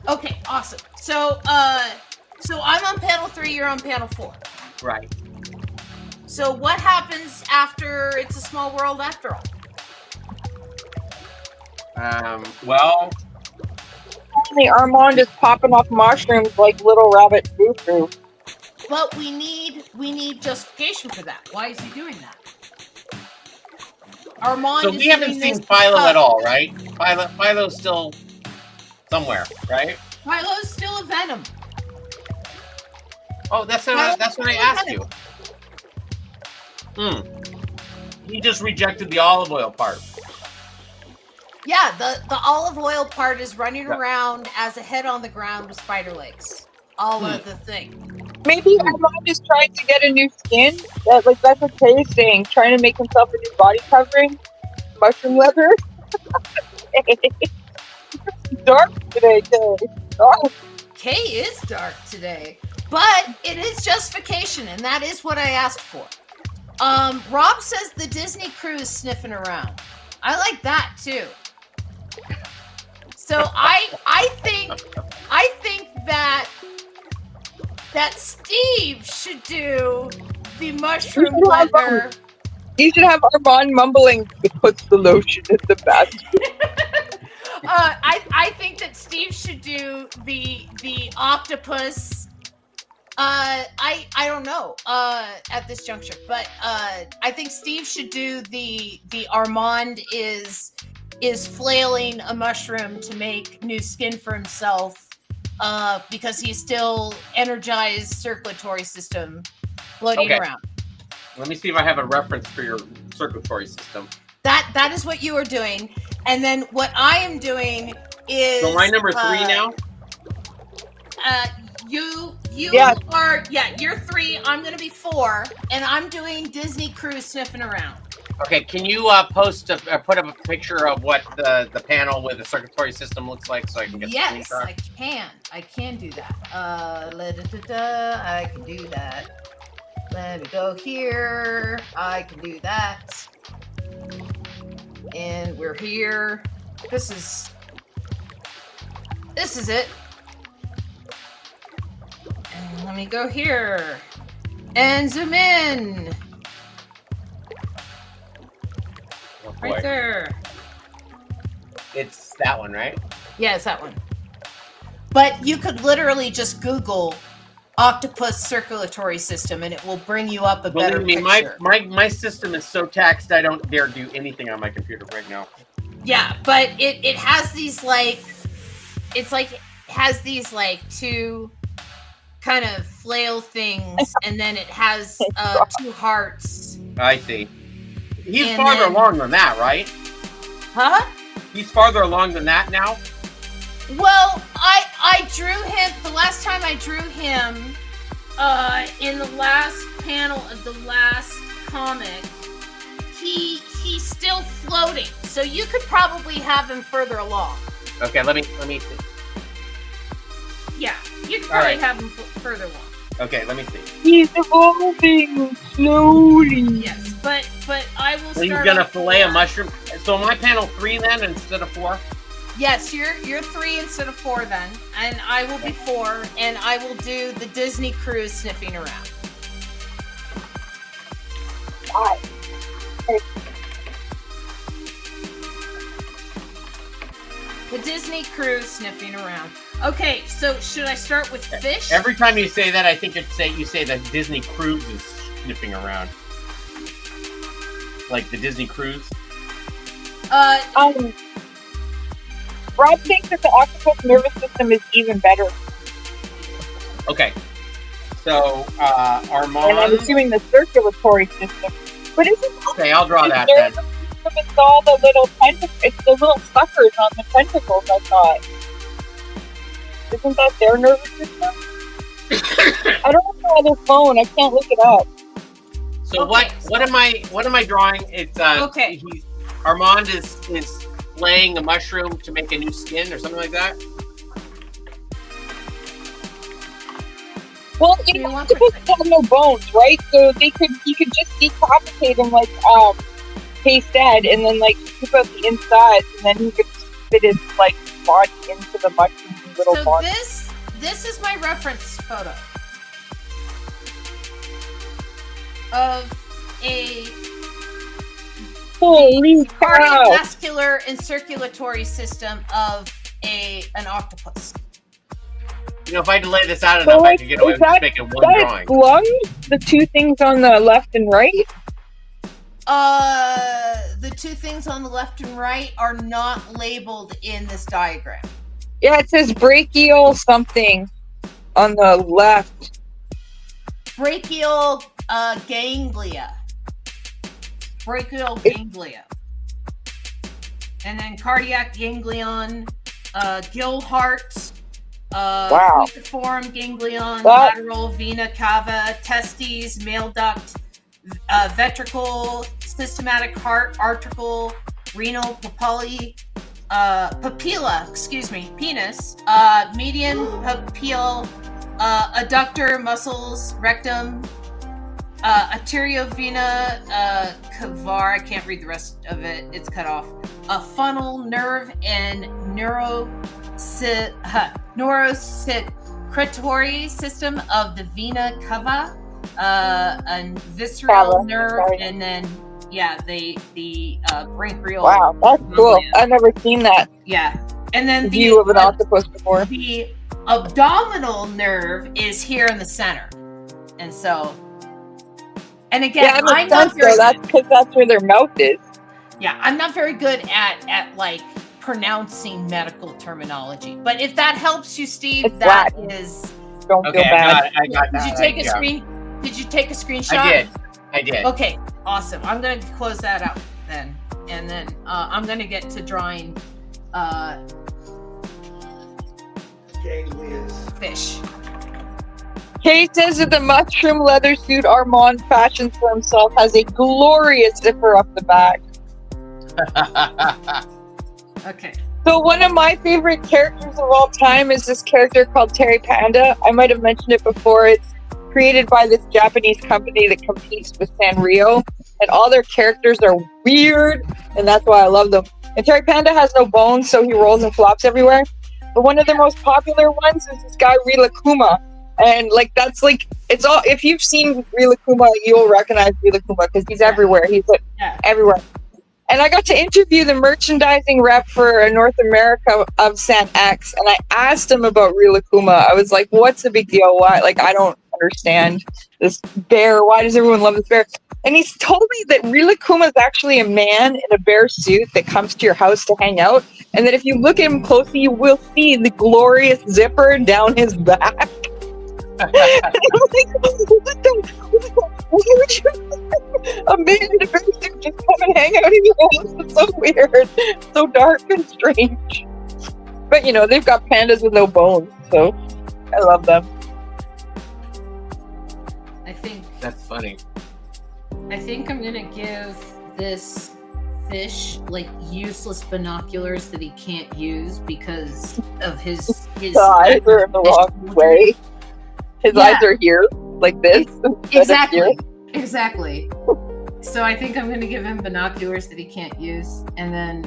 [SPEAKER 1] Okay, awesome. So I'm on panel 3, you're on panel 4.
[SPEAKER 3] Right.
[SPEAKER 1] So what happens after It's a Small World after all?
[SPEAKER 3] Well,
[SPEAKER 2] Apparently Armand is popping off mushrooms like little rabbit foo-foo.
[SPEAKER 1] But we need justification for that. Why is he doing that? Armand
[SPEAKER 3] so
[SPEAKER 1] is
[SPEAKER 3] we haven't
[SPEAKER 1] doing
[SPEAKER 3] seen
[SPEAKER 1] this
[SPEAKER 3] Philo
[SPEAKER 1] because
[SPEAKER 3] at all, right? Philo's still somewhere, right?
[SPEAKER 1] Philo's still a Venom.
[SPEAKER 3] Oh, that's what I asked you. He just rejected the olive oil part.
[SPEAKER 1] Yeah, the olive oil part is running
[SPEAKER 3] Yeah.
[SPEAKER 1] around as a head on the ground with spider legs. All of the thing.
[SPEAKER 2] Maybe Armand is trying to get a new skin. That's what Kay is saying. Trying to make himself a new body covering. Mushroom leather. Dark today, Kay. Dark.
[SPEAKER 1] Kay is dark today, but it is justification, and that is what I asked for. Rob says the Disney crew is sniffing around. I like that too. So I think that Steve should do the mushroom leather.
[SPEAKER 2] You should have Armand mumbling, "It puts the lotion in the basket."
[SPEAKER 1] I think that Steve should do the octopus. I don't know at this juncture, but I think Steve should do the Armand is flailing a mushroom to make new skin for himself because he's still energized circulatory system floating around.
[SPEAKER 3] Let me see if I have a reference for your circulatory system.
[SPEAKER 1] That is what you are doing, and then what I am doing is.
[SPEAKER 3] So my number 3 now.
[SPEAKER 1] You
[SPEAKER 2] Yes.
[SPEAKER 1] are you're 3. I'm gonna be 4, and I'm doing Disney Cruise sniffing around.
[SPEAKER 3] Okay, can you put up a picture of what the panel with the circulatory system looks like so I can get the
[SPEAKER 1] Yes,
[SPEAKER 3] screenshot?
[SPEAKER 1] I can do that. I can do that. Let me go here. I can do that. And we're here. This is it. And let me go here and zoom in.
[SPEAKER 3] Oh, boy.
[SPEAKER 1] Right there.
[SPEAKER 3] It's that one, right?
[SPEAKER 1] Yeah, it's that one. But you could literally just Google octopus circulatory system and it will bring you up a better
[SPEAKER 3] Believe me,
[SPEAKER 1] picture.
[SPEAKER 3] my system is so taxed I don't dare do anything on my computer right now.
[SPEAKER 1] Yeah, but it has these has these two kind of flail things, and then it has 2 hearts.
[SPEAKER 3] I see. He's
[SPEAKER 1] And
[SPEAKER 3] farther
[SPEAKER 1] then-
[SPEAKER 3] along than that, right?
[SPEAKER 1] Huh?
[SPEAKER 3] He's farther along than that now?
[SPEAKER 1] Well, I drew him the last time I drew him in the last panel of the last comic. He's still floating, so you could probably have him further along.
[SPEAKER 3] Okay, let me see.
[SPEAKER 1] Yeah, you could probably
[SPEAKER 3] Alright.
[SPEAKER 1] have him further along.
[SPEAKER 3] Okay, let me see.
[SPEAKER 2] He's evolving slowly.
[SPEAKER 1] Yes, but I will
[SPEAKER 3] So he's
[SPEAKER 1] start.
[SPEAKER 3] gonna
[SPEAKER 1] on
[SPEAKER 3] fillet a
[SPEAKER 1] 4.
[SPEAKER 3] mushroom. So my panel 3 then instead of 4?
[SPEAKER 1] Yes, you're 3 instead of 4 then, and I will be 4, and I will do the Disney cruise sniffing around.
[SPEAKER 2] Bye.
[SPEAKER 1] The Disney cruise sniffing around. Okay, so should I start with fish?
[SPEAKER 3] Every time you say that, I think you say that Disney Cruise is sniffing around. Like the Disney Cruise.
[SPEAKER 2] Rob thinks that the octopus nervous system is even better.
[SPEAKER 3] Okay. So,
[SPEAKER 2] And I'm
[SPEAKER 3] Armand.
[SPEAKER 2] assuming the circulatory system. But isn't
[SPEAKER 3] Okay, I'll draw that
[SPEAKER 2] the
[SPEAKER 3] then.
[SPEAKER 2] nervous system, it's all the little it's the little suckers on the tentacles, I thought. Isn't that their nervous system? I don't have no other phone. I can't look it up.
[SPEAKER 3] So
[SPEAKER 1] Okay,
[SPEAKER 3] what am I drawing? It's
[SPEAKER 1] Okay.
[SPEAKER 3] Armand is laying a mushroom to make a new skin or something like that.
[SPEAKER 2] Well,
[SPEAKER 1] Do you
[SPEAKER 2] know,
[SPEAKER 1] want to-
[SPEAKER 2] octopuses have no bones, right? So he could just decapitate them like Kay said, and then like keep out the insides, and then he could fit his like body into the mushroom's little
[SPEAKER 1] So
[SPEAKER 2] body.
[SPEAKER 1] this is my reference photo of a
[SPEAKER 2] Holy cow!
[SPEAKER 1] cardiovascular and circulatory system of an octopus.
[SPEAKER 3] You know, if I delay this out enough, I could get away with just making one drawing.
[SPEAKER 2] Lungs? The two things on the left and right?
[SPEAKER 1] The two things on the left and right are not labeled in this diagram.
[SPEAKER 2] Yeah, it says brachial something on the left.
[SPEAKER 1] Brachial ganglia. Brachial ganglia. And then cardiac ganglion, gill heart,
[SPEAKER 2] Wow.
[SPEAKER 1] fusiform ganglion,
[SPEAKER 2] That-
[SPEAKER 1] lateral vena cava, testes, male duct, ventricle, systematic heart, article, renal papilla, penis, median papille, adductor muscles, rectum, arteriovena cava, I can't read the rest of it, it's cut off, a funnel, nerve, and neurosecretory system of the vena cava, and visceral
[SPEAKER 2] Cava,
[SPEAKER 1] nerve,
[SPEAKER 2] sorry.
[SPEAKER 1] and then the branchial.
[SPEAKER 2] Wow, that's cool.
[SPEAKER 1] ganglia.
[SPEAKER 2] I've never seen that
[SPEAKER 1] Yeah, and then
[SPEAKER 2] view of an octopus before.
[SPEAKER 1] the abdominal nerve is here in the center, and so, and again,
[SPEAKER 2] Yeah, it
[SPEAKER 1] I'm
[SPEAKER 2] makes
[SPEAKER 1] not
[SPEAKER 2] sense
[SPEAKER 1] very
[SPEAKER 2] though. That's because that's where their mouth is.
[SPEAKER 1] yeah, I'm not very good at like pronouncing medical terminology. But if that helps you, Steve,
[SPEAKER 2] It's
[SPEAKER 1] that
[SPEAKER 2] Latin.
[SPEAKER 1] is.
[SPEAKER 2] Don't
[SPEAKER 3] Okay,
[SPEAKER 2] feel bad.
[SPEAKER 3] I got
[SPEAKER 1] Did
[SPEAKER 3] that.
[SPEAKER 1] you take a
[SPEAKER 3] yeah.
[SPEAKER 1] screen? Did you take a screenshot?
[SPEAKER 3] I did.
[SPEAKER 1] Okay, awesome. I'm gonna close that out then, and then I'm gonna get to drawing
[SPEAKER 5] Ganglias.
[SPEAKER 1] fish.
[SPEAKER 2] Kay says that the mushroom leather suit Armand fashions for himself has a glorious zipper up the back.
[SPEAKER 1] Okay.
[SPEAKER 2] So one of my favorite characters of all time is this character called Terry Panda. I might have mentioned it before. It's created by this Japanese company that competes with Sanrio, and all their characters are weird, and that's why I love them. And Terry Panda has no bones, so he rolls and flops everywhere. But one of the most popular ones is this guy Rilakuma, and like that's like it's all. If you've seen Rilakuma, you'll recognize Rilakuma because he's everywhere. He's like
[SPEAKER 1] Yeah.
[SPEAKER 2] everywhere. And I got to interview the merchandising rep for North America of Sant X, and I asked him about Rilakuma. I was like, "What's the big deal? Why? Like, I don't understand this bear. Why does everyone love this bear?" And he's told me that Rilakuma is actually a man in a bear suit that comes to your house to hang out, and that if you look at him closely, you will see the glorious zipper down his back. And I'm like, what the? Why would you? A man in a bear suit just come and hang out in your house? It's so weird, so dark and strange. But you know, they've got pandas with no bones, so I love them.
[SPEAKER 1] I think
[SPEAKER 3] That's funny.
[SPEAKER 1] I'm gonna give this fish like useless binoculars that he can't use because of his
[SPEAKER 2] His eyes are in the wrong way. His
[SPEAKER 1] Yeah.
[SPEAKER 2] eyes are here, like this. instead of here.
[SPEAKER 1] Exactly. So I think I'm gonna give him binoculars that he can't use, and then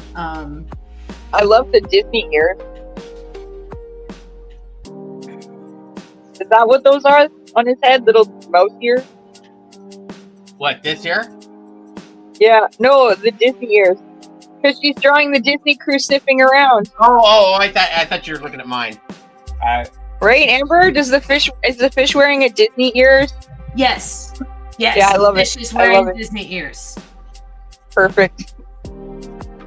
[SPEAKER 2] I love the Disney ears. Is that what those are on his head? Little mouse ears?
[SPEAKER 3] What, this here?
[SPEAKER 2] Yeah, no, the Disney ears. Because she's drawing the Disney crew sniffing around.
[SPEAKER 3] I thought you were looking at mine.
[SPEAKER 2] Right, Amber? Is the fish wearing a Disney ears?
[SPEAKER 1] yes, yeah,
[SPEAKER 2] I love it.
[SPEAKER 1] Fish is
[SPEAKER 2] I love
[SPEAKER 1] wearing
[SPEAKER 2] it.
[SPEAKER 1] Disney ears.
[SPEAKER 2] Perfect.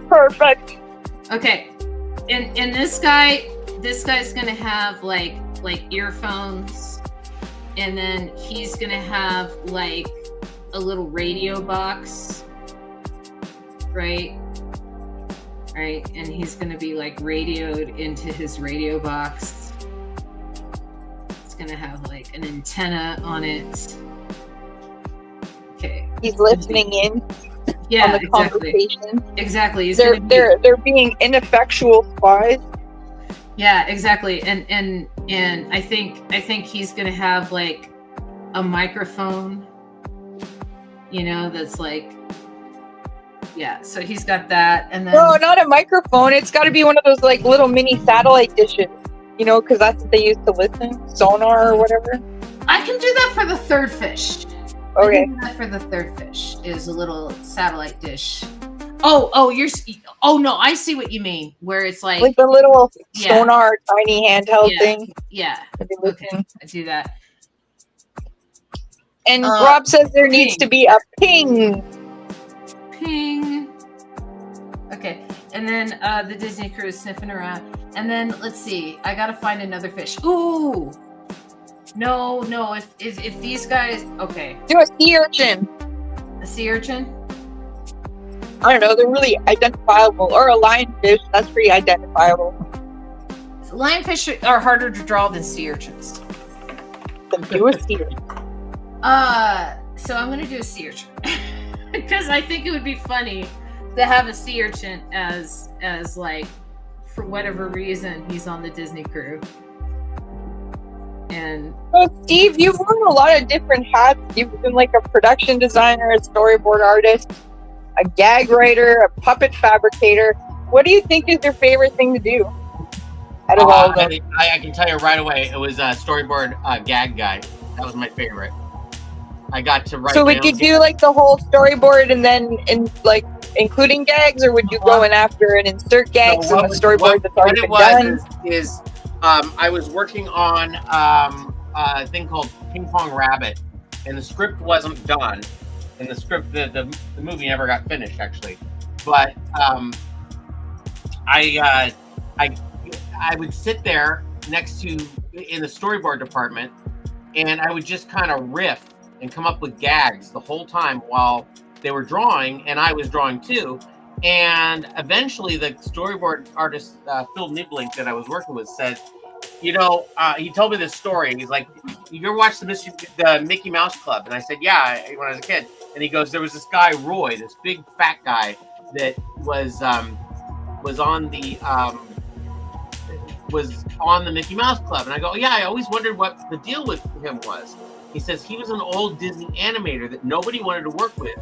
[SPEAKER 2] Perfect.
[SPEAKER 1] Okay,
[SPEAKER 4] and this guy's gonna have like earphones, and then he's gonna have like a little radio box, right, and he's gonna be like radioed into his radio box. It's gonna have like an antenna on it. Okay,
[SPEAKER 2] He's listening in
[SPEAKER 4] yeah,
[SPEAKER 2] on the
[SPEAKER 4] exactly.
[SPEAKER 2] conversation.
[SPEAKER 4] Exactly. He's
[SPEAKER 2] They're
[SPEAKER 4] gonna be,
[SPEAKER 2] they're being ineffectual spies.
[SPEAKER 4] yeah, exactly. And I think he's gonna have like a microphone, you know, that's like, yeah. So he's got that, and then
[SPEAKER 2] No, not a microphone. It's got to be one of those like little mini satellite dishes, you know, because that's what they use to listen, sonar or whatever.
[SPEAKER 4] I can do that for the third fish. I
[SPEAKER 2] Okay.
[SPEAKER 4] can do that for the third fish is a little satellite dish. Oh, oh no, I see what you mean. Where it's like
[SPEAKER 2] Like the little
[SPEAKER 4] Yeah.
[SPEAKER 2] sonar, tiny handheld
[SPEAKER 4] Yeah.
[SPEAKER 2] thing.
[SPEAKER 4] yeah,
[SPEAKER 2] that they
[SPEAKER 4] okay,
[SPEAKER 2] listen.
[SPEAKER 4] I do that.
[SPEAKER 2] And Rob says there needs to be a ping.
[SPEAKER 4] Ping. Okay, and then the Disney crew is sniffing around, and then let's see. I gotta find another fish. Ooh, no. If these guys, okay,
[SPEAKER 2] Do a sea urchin.
[SPEAKER 4] a sea urchin.
[SPEAKER 2] I don't know. They're really identifiable. Or a lionfish. That's pretty identifiable.
[SPEAKER 1] Lionfish are harder to draw than sea urchins.
[SPEAKER 2] Then do a sea urchin.
[SPEAKER 4] So I'm gonna do a sea urchin because I think it would be funny to have a sea urchin as like, for whatever reason, he's on the Disney crew. And
[SPEAKER 2] So Steve, you've worn a lot of different hats. You've been like a production designer, a storyboard artist, a gag writer, a puppet fabricator. What do you think is your favorite thing to do out of all of them?
[SPEAKER 3] I can tell you right away, it was a storyboard gag guy. That was my favorite. I got to write.
[SPEAKER 2] So would you do like the whole storyboard and then like including gags, or would you go in after and insert gags in the storyboard that's already been done?
[SPEAKER 3] Is I was working on a thing called Ping Pong Rabbit, and the script wasn't done. And the script, the movie never got finished actually. But I would sit there next to in the storyboard department, and I would just kind of riff and come up with gags the whole time while they were drawing, and I was drawing too. And eventually, the storyboard artist Phil Niblink that I was working with said, you know, he told me this story. He's like, "You ever watched the Mickey Mouse Club?" And I said, "Yeah, when I was a kid." And he goes, "There was this guy Roy, this big fat guy that was on the Mickey Mouse Club." And I go, "Yeah, I always wondered what the deal with him was." He says he was an old Disney animator that nobody wanted to work with,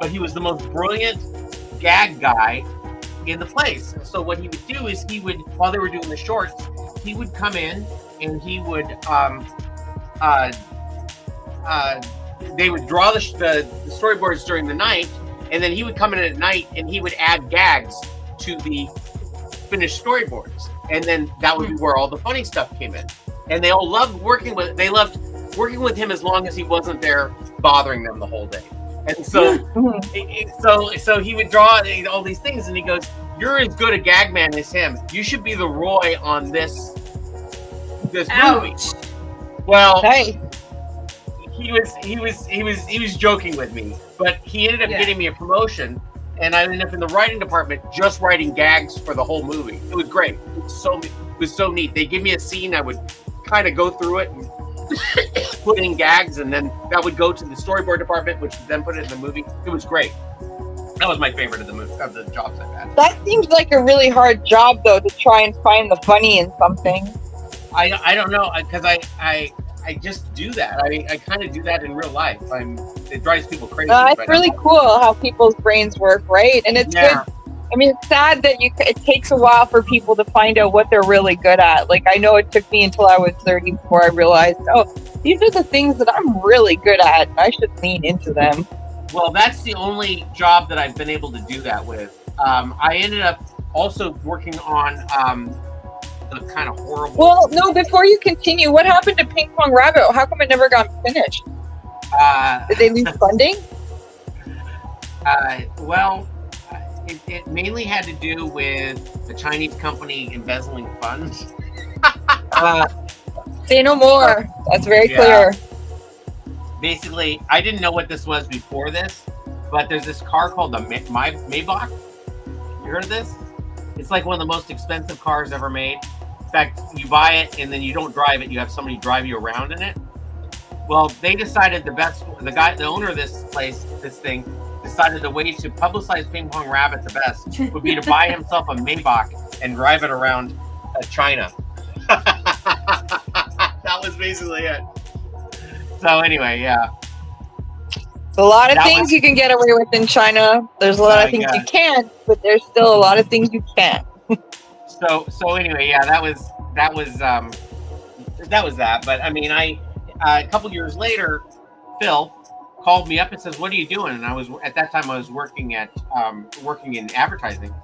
[SPEAKER 3] but he was the most brilliant gag guy in the place. So what he would do is he would, while they were doing the shorts, he would come in and he would they would draw the storyboards during the night, and then he would come in at night and he would add gags to the finished storyboards, and then that would be where all the funny stuff came in. And they all loved working with him as long as he wasn't there bothering them the whole day. And so so he would draw all these things, and he goes, "You're as good a gag man as him. You should be the Roy on this movie." Well,
[SPEAKER 2] Nice.
[SPEAKER 3] he was joking with me, but he ended up getting me a promotion, and I ended up in the writing department just writing gags for the whole movie. It was great. It was so neat. They give me a scene, I would kind of go through it and put in gags, and then that would go to the storyboard department, which would then put it in the movie. It was great. That was my favorite of the jobs I've had.
[SPEAKER 2] That seems like a really hard job, though, to try and find the funny in something.
[SPEAKER 3] I don't know, because I just do that. I kind of do that in real life. It drives people crazy.
[SPEAKER 2] It's really cool how people's brains work, right? And it's good. I mean, it's sad that it takes a while for people to find out what they're really good at. Like, I know it took me until I was 30 before I realized, oh, these are the things that I'm really good at. I should lean into them.
[SPEAKER 3] Well, that's the only job that I've been able to do that with. I ended up also working on the kind of horrible...
[SPEAKER 2] Well, no, before you continue, what happened to Ping Pong Rabbit? How come it never got finished? Did they lose funding?
[SPEAKER 3] Well, it mainly had to do with the Chinese company embezzling funds.
[SPEAKER 2] Say no more. That's very
[SPEAKER 3] Yeah.
[SPEAKER 2] clear.
[SPEAKER 3] Basically, I didn't know what this was before this, but there's this car called the Maybach. You heard of this? It's like one of the most expensive cars ever made. In fact, you buy it and then you don't drive it. You have somebody drive you around in it. Well, they decided the owner of this thing, decided the way to publicize Ping Pong Rabbit the best would be to buy himself a Maybach and drive it around China. That was basically it. So anyway, yeah.
[SPEAKER 2] There's a lot of things you can get away with in China. There's a lot of things you can't, but there's still a lot of things you can't.
[SPEAKER 3] So anyway, yeah, that was that. But I mean, a couple years later, Phil called me up and says, "What are you doing?" And I was at that time I was working in advertising,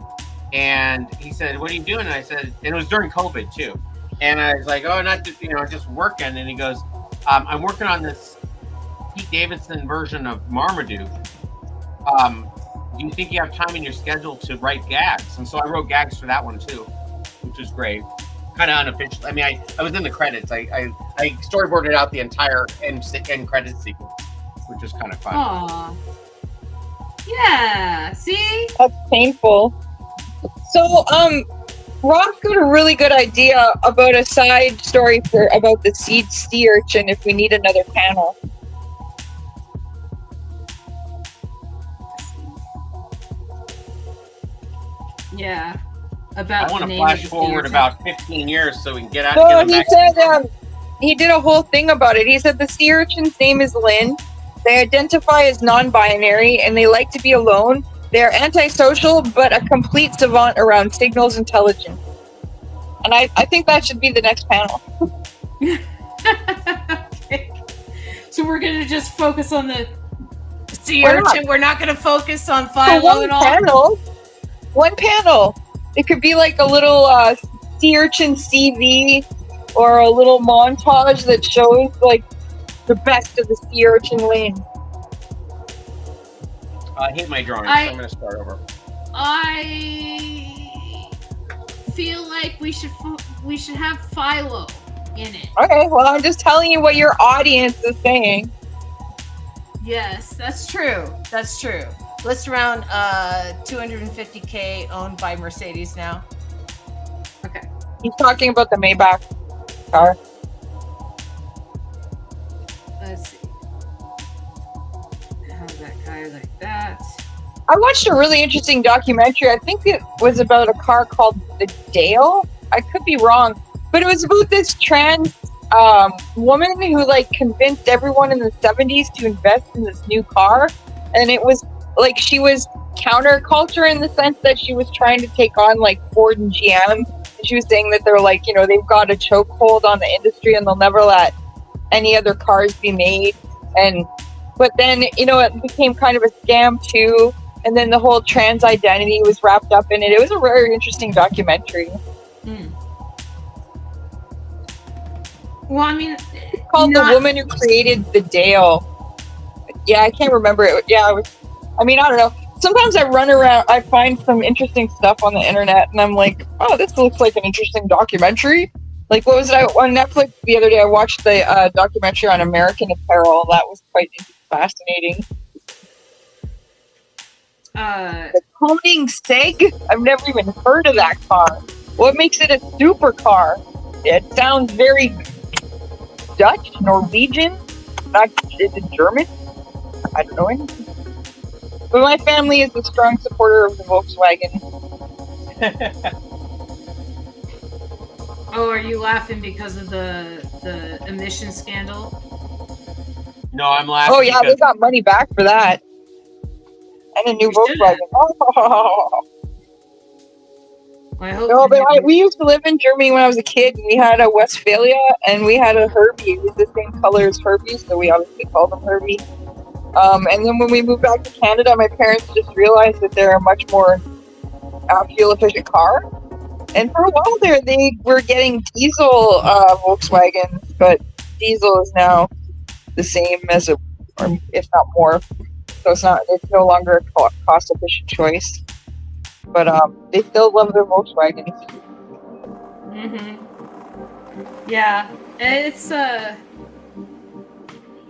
[SPEAKER 3] and he said, "What are you doing?" And I said, and it was during COVID too, and I was like, "Oh, not just just working." And he goes, "I'm working on this Pete Davidson version of Marmaduke. Do you think you have time in your schedule to write gags?" And so I wrote gags for that one too, which was great. Kind of unofficial. I mean, I was in the credits. I storyboarded out the entire end credit sequence, which was kind of fun.
[SPEAKER 4] Aw. Yeah. See?
[SPEAKER 2] That's painful. So, Rob's got a really good idea about a side story about the sea urchin if we need another panel.
[SPEAKER 4] Yeah. About
[SPEAKER 3] I want
[SPEAKER 4] the
[SPEAKER 3] to
[SPEAKER 4] name
[SPEAKER 3] flash
[SPEAKER 4] of the
[SPEAKER 3] forward
[SPEAKER 4] theater.
[SPEAKER 3] about 15 years so we can get out.
[SPEAKER 2] So
[SPEAKER 3] Get
[SPEAKER 2] he said he did a whole thing about it. He said the sea urchin's name is Lynn. They identify as non-binary and they like to be alone. They are antisocial, but a complete savant around signals intelligence. And I think that should be the next panel.
[SPEAKER 4] Okay. So we're gonna just focus on the
[SPEAKER 1] sea
[SPEAKER 2] Why not?
[SPEAKER 1] urchin. We're not going to focus on
[SPEAKER 2] For
[SPEAKER 1] Philo at all.
[SPEAKER 2] one panel. It could be like a little sea urchin CV or a little montage that shows like the best of the sea urchin lane.
[SPEAKER 3] I hate my drawing, so I'm going to start over.
[SPEAKER 4] I feel like we should have Philo in it.
[SPEAKER 2] Okay, well, I'm just telling you what your audience is saying.
[SPEAKER 4] Yes,
[SPEAKER 1] That's true. That's true. List around 250K owned by Mercedes now.
[SPEAKER 4] okay.
[SPEAKER 2] He's talking about the Maybach car.
[SPEAKER 4] Let's see. Have that guy like that.
[SPEAKER 2] I watched a really interesting documentary. I think it was about a car called the Dale. I could be wrong, but it was about this trans woman who like convinced everyone in the 70s to invest in this new car, and it was like she was counterculture in the sense that she was trying to take on like Ford and GM, and she was saying that they're like, they've got a chokehold on the industry and they'll never let any other cars be made. But then it became kind of a scam too, and then the whole trans identity was wrapped up in it. It was a very interesting documentary.
[SPEAKER 4] Well, I mean,
[SPEAKER 2] It's called The Woman Who Created the Dale. Yeah, I can't remember it. Yeah, I don't know. Sometimes I run around, I find some interesting stuff on the internet, and I'm like, oh, this looks like an interesting documentary. Like, what was it on Netflix the other day? I watched the documentary on American Apparel. That was quite fascinating. The Koenigsegg? I've never even heard of that car. What makes it a supercar? It sounds very Dutch, Norwegian. Is it German? I don't know anything. But my family is a strong supporter of the Volkswagen.
[SPEAKER 4] oh, are you laughing because of the emission scandal?
[SPEAKER 3] No, I'm laughing.
[SPEAKER 2] Oh yeah, they got money back for that. And a new Volkswagen.
[SPEAKER 4] I hope
[SPEAKER 2] No, but we used to live in Germany when I was a kid, and we had a Westphalia, and we had a Herbie. It was the same color as Herbie, so we obviously called them Herbie. And then when we moved back to Canada, my parents just realized that they're a much more fuel-efficient car. And for a while there, they were getting diesel Volkswagens, but diesel is now the same as or if not more. So it's no longer a cost-efficient choice. but they still love their Volkswagens.
[SPEAKER 4] Yeah, it's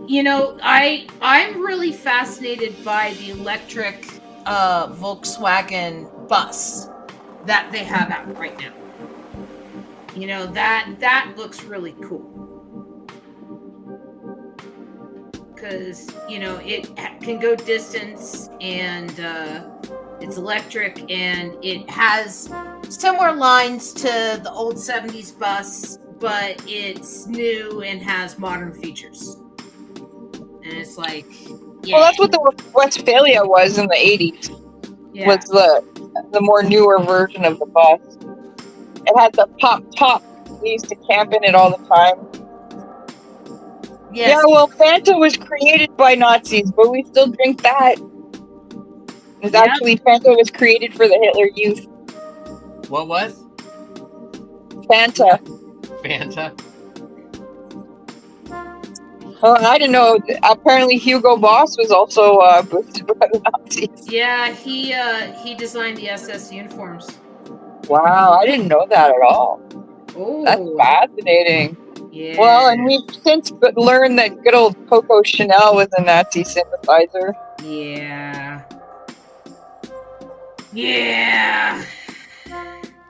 [SPEAKER 4] you know, I'm really fascinated by the
[SPEAKER 1] electric Volkswagen bus that they have out right now. You know, that looks really cool. Because, you know, it can go distance and it's electric and it has similar lines to the old 70s bus, but it's new and has modern features. And it's like, yeah.
[SPEAKER 2] Well, that's what the Westphalia was in the 80s.
[SPEAKER 4] yeah.
[SPEAKER 2] Was the more newer version of the bus. It had the pop top. We used to camp in it all the time.
[SPEAKER 1] Yes.
[SPEAKER 2] Yeah, well, Fanta was created by Nazis, but we still drink that. It's actually Fanta was created for the Hitler Youth.
[SPEAKER 3] What was?
[SPEAKER 2] Fanta.
[SPEAKER 3] Fanta.
[SPEAKER 2] Oh, I didn't know. Apparently, Hugo Boss was also boosted by the Nazis.
[SPEAKER 4] Yeah, he designed the SS uniforms.
[SPEAKER 2] Wow, I didn't know that at all.
[SPEAKER 4] Oh,
[SPEAKER 2] That's fascinating.
[SPEAKER 4] yeah.
[SPEAKER 2] Well, and we've since learned that good old Coco Chanel was a Nazi sympathizer.
[SPEAKER 4] Yeah. Yeah.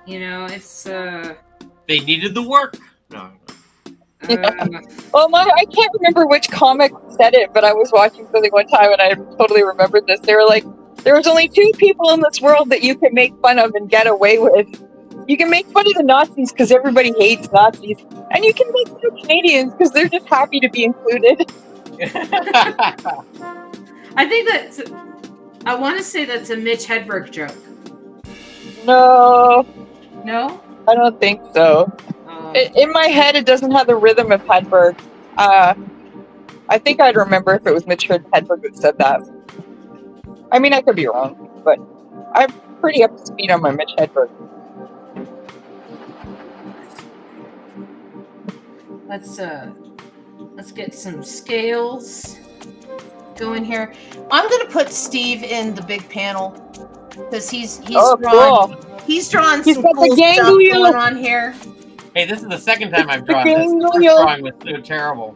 [SPEAKER 4] You know, it's
[SPEAKER 3] They needed the work. No.
[SPEAKER 2] Well, I can't remember which comic said it, but I was watching something one time and I totally remembered this. They were like, there was only two people in this world that you can make fun of and get away with. You can make fun of the Nazis because everybody hates Nazis, and you can make fun of Canadians because they're just happy to be included.
[SPEAKER 4] I think I want to say that's a Mitch Hedberg joke.
[SPEAKER 2] No,
[SPEAKER 4] No?
[SPEAKER 2] I don't think so. In my head, it doesn't have the rhythm of Hedberg. I think I'd remember if it was Mitch Hedberg that said that. I mean, I could be wrong, but I'm pretty up to speed on my Mitch Hedberg.
[SPEAKER 1] Let's get some scales going here. I'm gonna put Steve in the big panel because he's drawn
[SPEAKER 2] cool.
[SPEAKER 1] He's drawn
[SPEAKER 2] He's
[SPEAKER 1] some
[SPEAKER 2] got
[SPEAKER 1] cool
[SPEAKER 2] the
[SPEAKER 1] stuff
[SPEAKER 2] ganglion
[SPEAKER 1] going on here.
[SPEAKER 3] Hey, this is the second time I've drawn this. The first drawing was so terrible.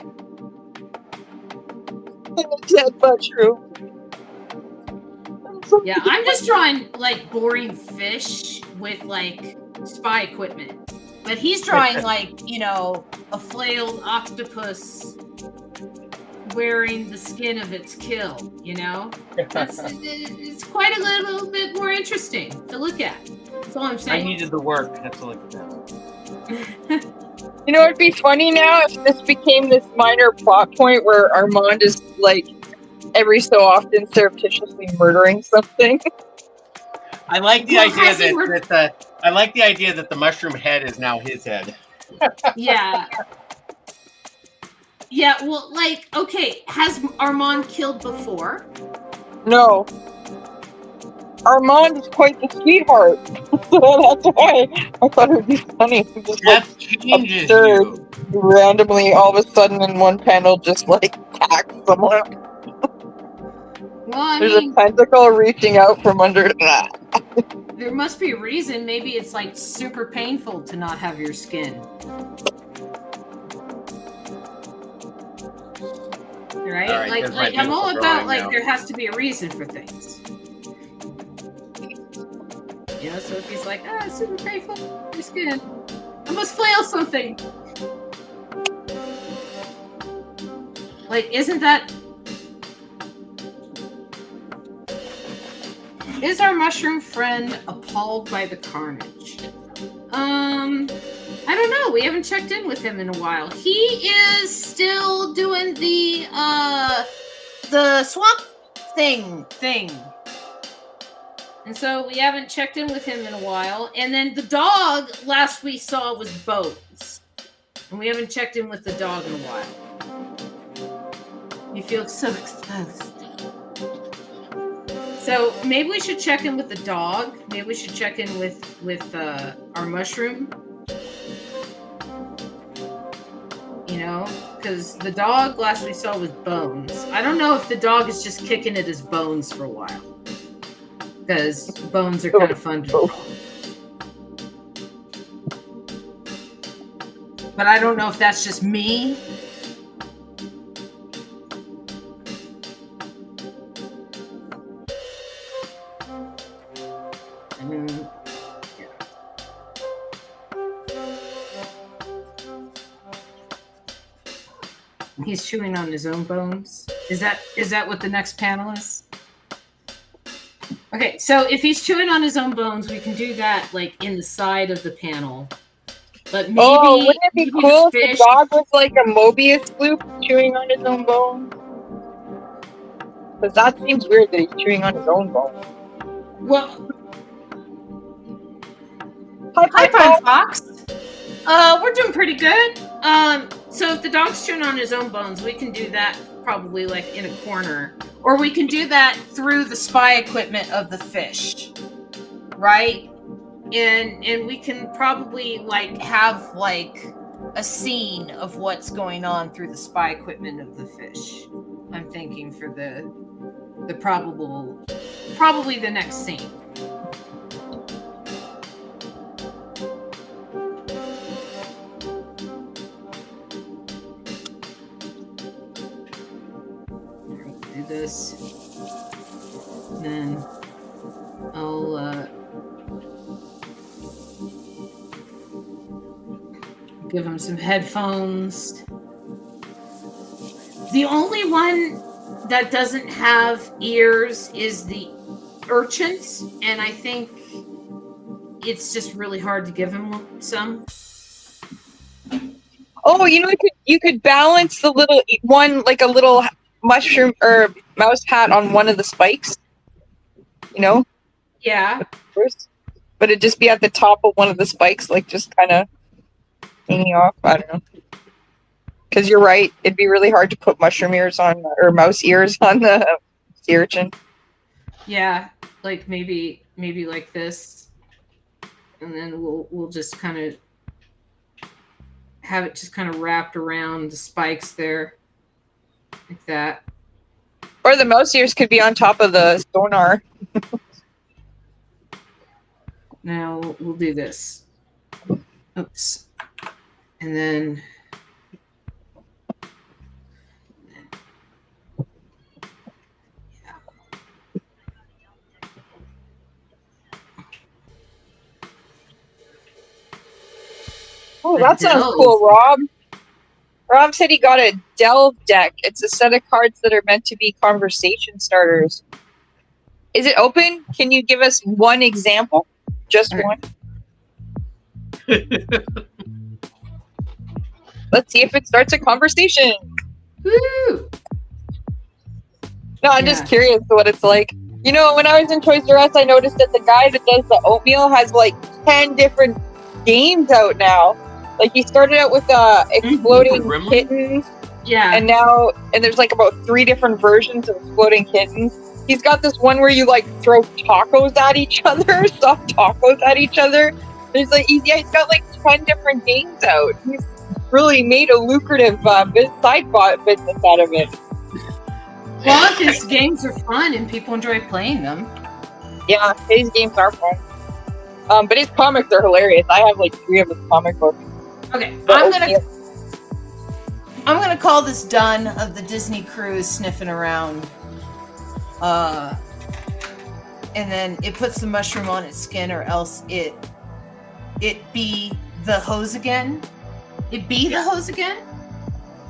[SPEAKER 2] That's true.
[SPEAKER 4] Yeah, I'm just drawing like boring fish with like spy equipment.
[SPEAKER 1] But he's drawing like, you know, a flailed octopus wearing the skin of its kill, you know? It's quite a little bit more interesting to look at. That's all I'm saying.
[SPEAKER 3] I needed the work. That's to look at that.
[SPEAKER 2] You know, it'd be funny now if this became this minor plot point where Armand is like every so often surreptitiously murdering something.
[SPEAKER 3] I like the idea that the mushroom head is now his head.
[SPEAKER 1] Yeah. Yeah, well, like, okay, has Armand killed before?
[SPEAKER 2] No. Armand is quite the sweetheart. So that's why I thought it would be funny. Just
[SPEAKER 3] that changes
[SPEAKER 2] absurd. You. Randomly, all of a sudden, in one panel, just like hack someone.
[SPEAKER 1] Well,
[SPEAKER 2] There's a tentacle reaching out from under that.
[SPEAKER 1] There must be a reason. Maybe it's like super painful to not have your skin. Right?
[SPEAKER 3] All right,
[SPEAKER 1] like I'm all about like there has to be a reason for things. You know, so if he's like, it's super painful, your skin. I must flail something. Like, isn't that... Is our mushroom friend appalled by the carnage? I don't know. We haven't checked in with him in a while. He is still doing the swamp thing. And so we haven't checked in with him in a while. And then the dog last we saw was Bones. And we haven't checked in with the dog in a while. You feel so exposed. So maybe we should check in with the dog. Maybe we should check in with our mushroom. You know, because the dog last we saw was Bones. I don't know if the dog is just kicking at his bones for a while.
[SPEAKER 4] because bones are kind of fun to draw. But I don't know if that's just me. He's chewing on his own bones. Is that what the next panel is? Okay, so if he's chewing on his own bones, we can do that like in the side of the panel. But maybe,
[SPEAKER 2] wouldn't it be cool if the dog was like a Mobius loop chewing on his own bone? Because that seems weird that he's chewing on his own bone.
[SPEAKER 4] Well,
[SPEAKER 2] Hi,
[SPEAKER 4] Pine Fox. We're doing pretty good. So if the dog's chewing on his own bones, we can do that probably like in a corner. Or we can do that through the spy equipment of the fish. Right? And we can probably like have like a scene of what's going on through the spy equipment of the fish. I'm thinking for the probably the next scene. Do this, and then I'll give him some headphones. The only one that doesn't have ears is the urchins, and I think it's just really hard to give him some.
[SPEAKER 2] Oh, you could balance the little one, like a little mushroom or mouse hat on one of the spikes.
[SPEAKER 4] Yeah.
[SPEAKER 2] But it'd just be at the top of one of the spikes, like just kind of hanging off. I don't know. Because you're right, it'd be really hard to put mushroom ears on or mouse ears on the sea urchin.
[SPEAKER 4] Yeah, like maybe like this, and then we'll just kind of have it just kind of wrapped around the spikes there, like that.
[SPEAKER 2] Or the mouse ears could be on top of the sonar.
[SPEAKER 4] Now we'll do this. Oops. And then
[SPEAKER 2] Oh, that sounds cool, Rob. Rob said he got a delve deck. It's a set of cards that are meant to be conversation starters. Is it open? Can you give us one example? Just one? Let's see if it starts a conversation.
[SPEAKER 4] Woo!
[SPEAKER 2] No, I'm just curious what it's like. When I was in Toys R Us, I noticed that the guy that does the oatmeal has like 10 different games out now. Like he started out with exploding kittens.
[SPEAKER 4] Yeah.
[SPEAKER 2] And there's like about 3 different versions of exploding kittens. He's got this one where you like throw tacos at each other, soft tacos at each other. There's like, he's got like 10 different games out. He's really made a lucrative side business out of it.
[SPEAKER 4] Well, his games are fun and people enjoy playing them.
[SPEAKER 2] Yeah, his games are fun. But his comics are hilarious. I have like 3 of his comic books.
[SPEAKER 1] Okay, I'm gonna call this done of the Disney cruise sniffing around. And then it puts the mushroom on its skin, or else it be the hose again. It be the hose again.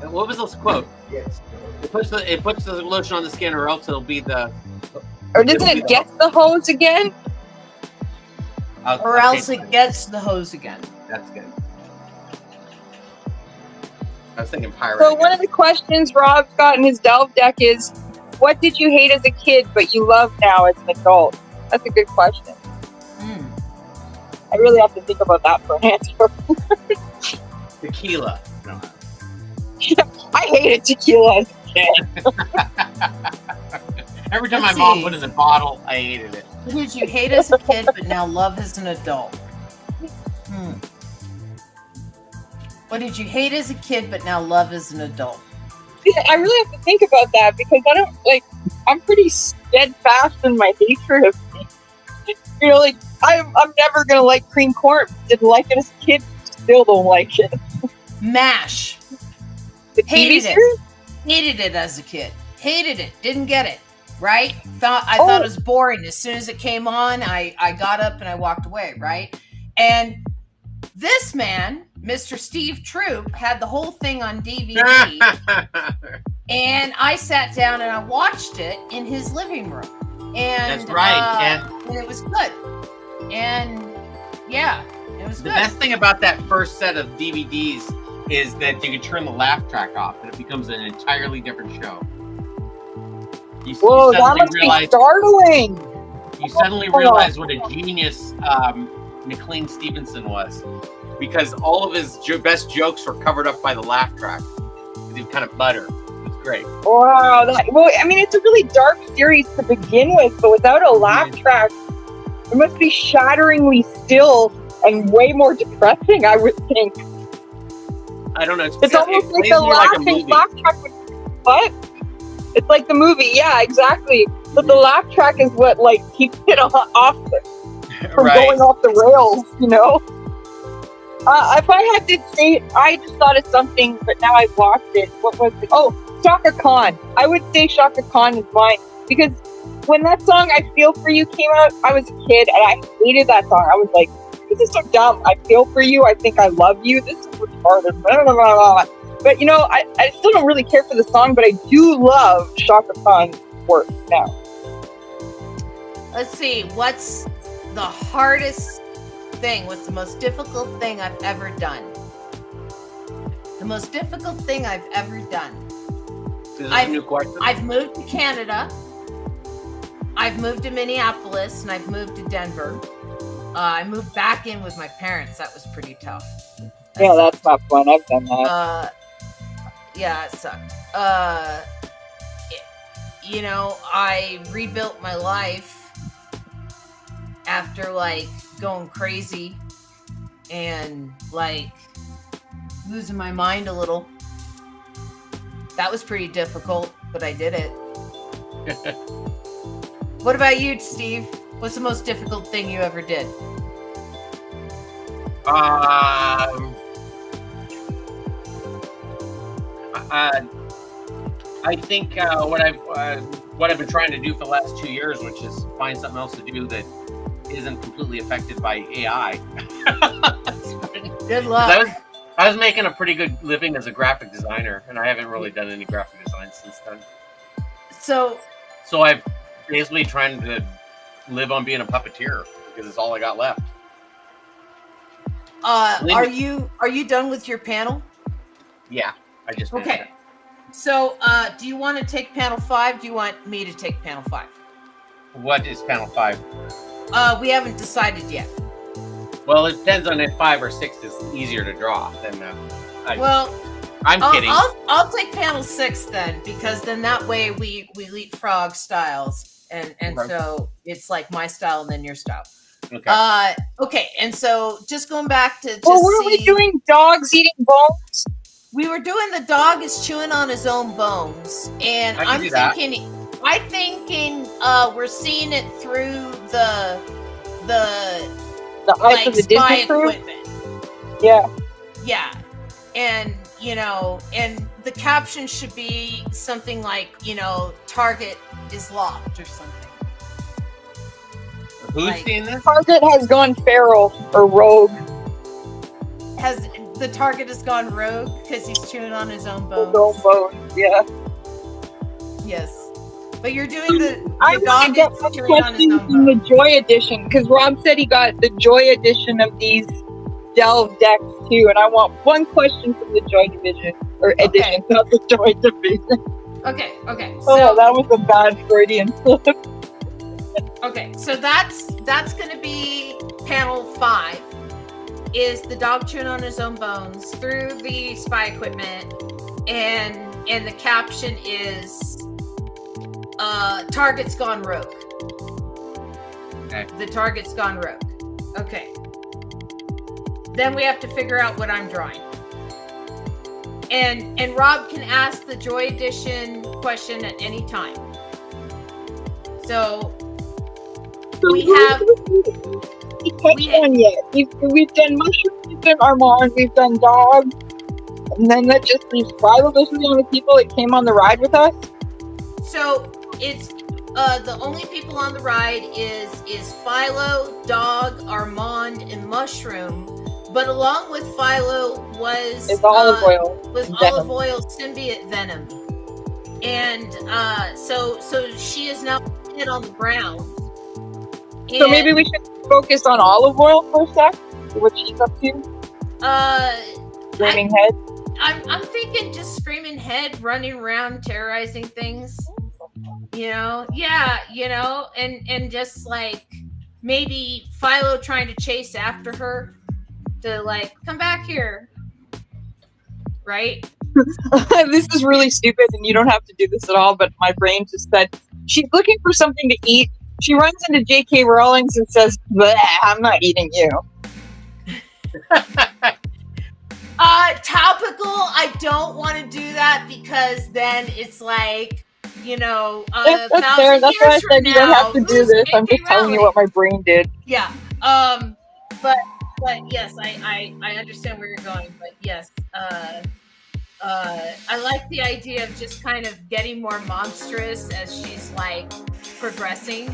[SPEAKER 3] What was this quote?
[SPEAKER 5] Yes.
[SPEAKER 3] It puts the lotion on the skin, or else it'll be the.
[SPEAKER 2] Or doesn't it get the hose again?
[SPEAKER 1] Or else it gets the hose again.
[SPEAKER 3] That's good. I was thinking pirate.
[SPEAKER 2] So one of the questions Rob's got in his delve deck is, what did you hate as a kid but you love now as an adult? That's a good question. I really have to think about that for an answer.
[SPEAKER 3] Tequila. No.
[SPEAKER 2] I hated tequila as a kid.
[SPEAKER 3] Every time my mom put it in a bottle, I hated it.
[SPEAKER 1] What did you hate as a kid but now love as an adult? What did you hate as a kid but now love as an adult?
[SPEAKER 2] I really have to think about that because I'm pretty steadfast in my hatred of things. You know, like I'm never gonna like cream corn. Didn't like it as a kid. Still don't like it.
[SPEAKER 1] MASH.
[SPEAKER 2] The
[SPEAKER 1] Hated
[SPEAKER 2] TV
[SPEAKER 1] it.
[SPEAKER 2] series?
[SPEAKER 1] Hated it as a kid. Hated it. Didn't get it. Right? I thought it was boring. As soon as it came on, I got up and I walked away. Right? And this man, Mr. Steve Troop, had the whole thing on DVD. And I sat down and I watched it in his living room. And
[SPEAKER 3] That's right.
[SPEAKER 1] and it was good. And yeah, it was
[SPEAKER 3] The
[SPEAKER 1] good.
[SPEAKER 3] best thing about that first set of DVDs is that you can turn the laugh track off and it becomes an entirely different show.
[SPEAKER 2] Whoa, that must be startling.
[SPEAKER 3] You suddenly realize what a genius McLean Stevenson was, because all of his best jokes were covered up by the laugh track. He was kind of butter. It was great.
[SPEAKER 2] Wow. Well, I mean, it's a really dark series to begin with, but without a laugh track, it must be shatteringly still and way more depressing, I would think.
[SPEAKER 3] I don't know.
[SPEAKER 2] It's almost like the laughing laugh track would... What? It's like the movie, yeah, exactly. But the laugh track is what, like, keeps it off from going off the rails, you know? If I had to say, I just thought of something, but now I've watched it. What was it? Oh, Shaka Khan. I would say Shaka Khan is mine. Because when that song, I Feel For You, came out, I was a kid, and I hated that song. I was like, this is so dumb. I feel for you. I think I love you. This is retarded. Blah, blah, blah, blah. But, you know, I still don't really care for the song, but I do love Shaka Khan's work now.
[SPEAKER 1] Let's see. What's the hardest thing? What's the most difficult thing I've ever done? The most difficult thing I've ever done. I've moved to Canada. I've moved to Minneapolis, and I've moved to Denver. I moved back in with my parents. That was pretty tough.
[SPEAKER 2] That's not fun. I've done that.
[SPEAKER 1] Yeah, it sucked. You know, I rebuilt my life after, like, going crazy and, like, losing my mind a little. That was pretty difficult, but I did it. What about you, Steve? What's the most difficult thing you ever did?
[SPEAKER 3] I think what I've been trying to do for the last 2 years, which is find something else to do that isn't completely affected by AI.
[SPEAKER 1] Good luck.
[SPEAKER 3] I was making a pretty good living as a graphic designer, and I haven't really done any graphic design since then.
[SPEAKER 1] So
[SPEAKER 3] I've basically trying to live on being a puppeteer because it's all I got left.
[SPEAKER 1] Are you done with your panel?
[SPEAKER 3] Yeah, I just finished it.
[SPEAKER 1] So, do you want to take panel 5? Do you want me to take panel 5?
[SPEAKER 3] What is panel 5?
[SPEAKER 1] We haven't decided yet.
[SPEAKER 3] Well, it depends on if 5 or 6 is easier to draw. Then, I'm kidding.
[SPEAKER 1] I'll take panel 6 then, because then that way we leapfrog styles, and so it's like my style and then your style.
[SPEAKER 2] Okay.
[SPEAKER 1] Okay, and so just going back to just
[SPEAKER 2] were we doing dogs eating bones?
[SPEAKER 1] We were doing the dog is chewing on his own bones, and I'm thinking we're seeing it through the
[SPEAKER 2] eyes of the Disney crew?
[SPEAKER 1] Yeah, and you know, and the caption should be something like, you know, Target is locked or something.
[SPEAKER 3] Who's seeing this?
[SPEAKER 2] Target has gone feral or rogue.
[SPEAKER 1] Has the Target has gone rogue because he's chewing on his own bones?
[SPEAKER 2] His own bones, yeah.
[SPEAKER 1] Yes, but you're doing the
[SPEAKER 2] I
[SPEAKER 1] dog
[SPEAKER 2] get
[SPEAKER 1] is
[SPEAKER 2] my
[SPEAKER 1] chewing on his
[SPEAKER 2] questions
[SPEAKER 1] own
[SPEAKER 2] in the
[SPEAKER 1] bones.
[SPEAKER 2] Joy Edition, because Rob said he got the Joy Edition of these Delve decks too, and I want one question from the Joy Division or edition, not the Joy Division.
[SPEAKER 1] Okay.
[SPEAKER 2] So that was a bad Freudian slip.
[SPEAKER 1] Okay, so that's going to be panel 5. Is the dog chewing on his own bones through the spy equipment, and the caption is Target's gone rogue.
[SPEAKER 3] Okay.
[SPEAKER 1] The Target's gone rogue. Okay. Then we have to figure out what I'm drawing. And Rob can ask the Joy Edition question at any time. So we have
[SPEAKER 2] We touched one yet. We've done mushrooms, we've done Armand, we've done dog, and then that just leaves Philo. Those are the only people that came on the ride with us.
[SPEAKER 1] so it's the only people on the ride is Philo, Dog, Armand, and Mushroom. But along with Philo was
[SPEAKER 2] It's olive oil.
[SPEAKER 1] olive oil symbiote venom, and so she is now dead on the ground.
[SPEAKER 2] So maybe we should focus on olive oil for a sec. What she's up to? Screaming head.
[SPEAKER 1] I'm thinking just screaming head, running around, terrorizing things. And just like maybe Philo trying to chase after her to like come back here, right?
[SPEAKER 2] This is really stupid, and you don't have to do this at all. But my brain just said she's looking for something to eat. She runs into J.K. Rowling and says, "Bleh, I'm not eating you."
[SPEAKER 1] Topical. I don't want to do that because then it's like,
[SPEAKER 2] That's fair.
[SPEAKER 1] 1,000
[SPEAKER 2] That's why I
[SPEAKER 1] years
[SPEAKER 2] said
[SPEAKER 1] from
[SPEAKER 2] you don't
[SPEAKER 1] now,
[SPEAKER 2] have to do
[SPEAKER 1] who's
[SPEAKER 2] this. I'm
[SPEAKER 1] J.K.
[SPEAKER 2] just telling you
[SPEAKER 1] Rowling?
[SPEAKER 2] what my brain did.
[SPEAKER 1] Yeah. But yes, I understand where you're going. But yes, I like the idea of just kind of getting more monstrous as she's like progressing.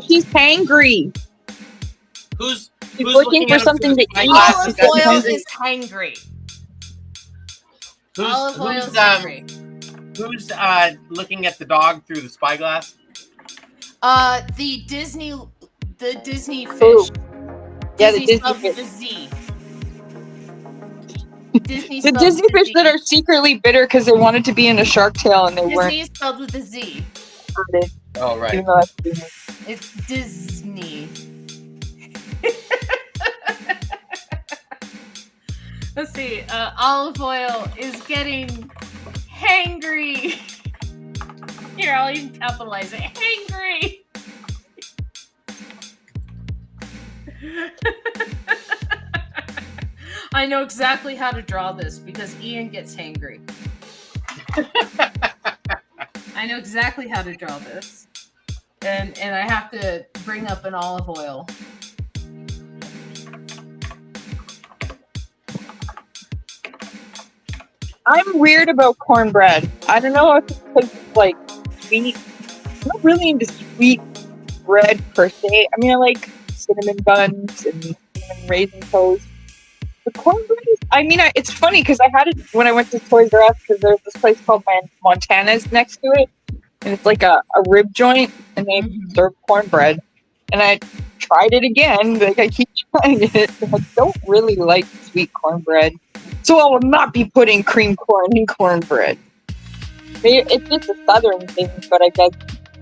[SPEAKER 2] She's hangry.
[SPEAKER 3] Who's
[SPEAKER 2] looking for
[SPEAKER 3] at him
[SPEAKER 2] something
[SPEAKER 3] through
[SPEAKER 2] to
[SPEAKER 3] the
[SPEAKER 2] eat.
[SPEAKER 1] Olive
[SPEAKER 3] spyglass?
[SPEAKER 1] oil is hangry. Olive oil is hangry.
[SPEAKER 3] Who's looking at the dog through the spyglass?
[SPEAKER 1] The Disney fish.
[SPEAKER 2] Ooh. Yeah, the
[SPEAKER 1] Disney
[SPEAKER 2] Disney
[SPEAKER 1] spelled with
[SPEAKER 2] fish.
[SPEAKER 1] a Z. Disney
[SPEAKER 2] The
[SPEAKER 1] spelled
[SPEAKER 2] Disney
[SPEAKER 1] with a
[SPEAKER 2] fish
[SPEAKER 1] Z.
[SPEAKER 2] that are secretly bitter because they wanted to be in a Shark Tale and they
[SPEAKER 1] Disney
[SPEAKER 2] weren't.
[SPEAKER 1] is spelled with a Z.
[SPEAKER 3] Oh, right.
[SPEAKER 2] Even though that's Disney.
[SPEAKER 1] It's Disney. Let's see. Olive oil is getting hangry. Here, I'll even capitalize it. Hangry. I know exactly how to draw this because Ian gets hangry. I know exactly how to draw this. And I have to bring up an olive oil.
[SPEAKER 2] I'm weird about cornbread. I don't know if it's because it's like sweet. I'm not really into sweet bread per se. I mean, I like cinnamon buns and cinnamon raisin toast. The cornbread is, it's funny because I had it when I went to Toys R Us because there's this place called Montana's next to it. And it's like a rib joint and they serve cornbread. And I tried it again. Like I keep trying it. I don't really like sweet cornbread. So I will not be putting cream corn in cornbread. Maybe it's just a southern thing, but I guess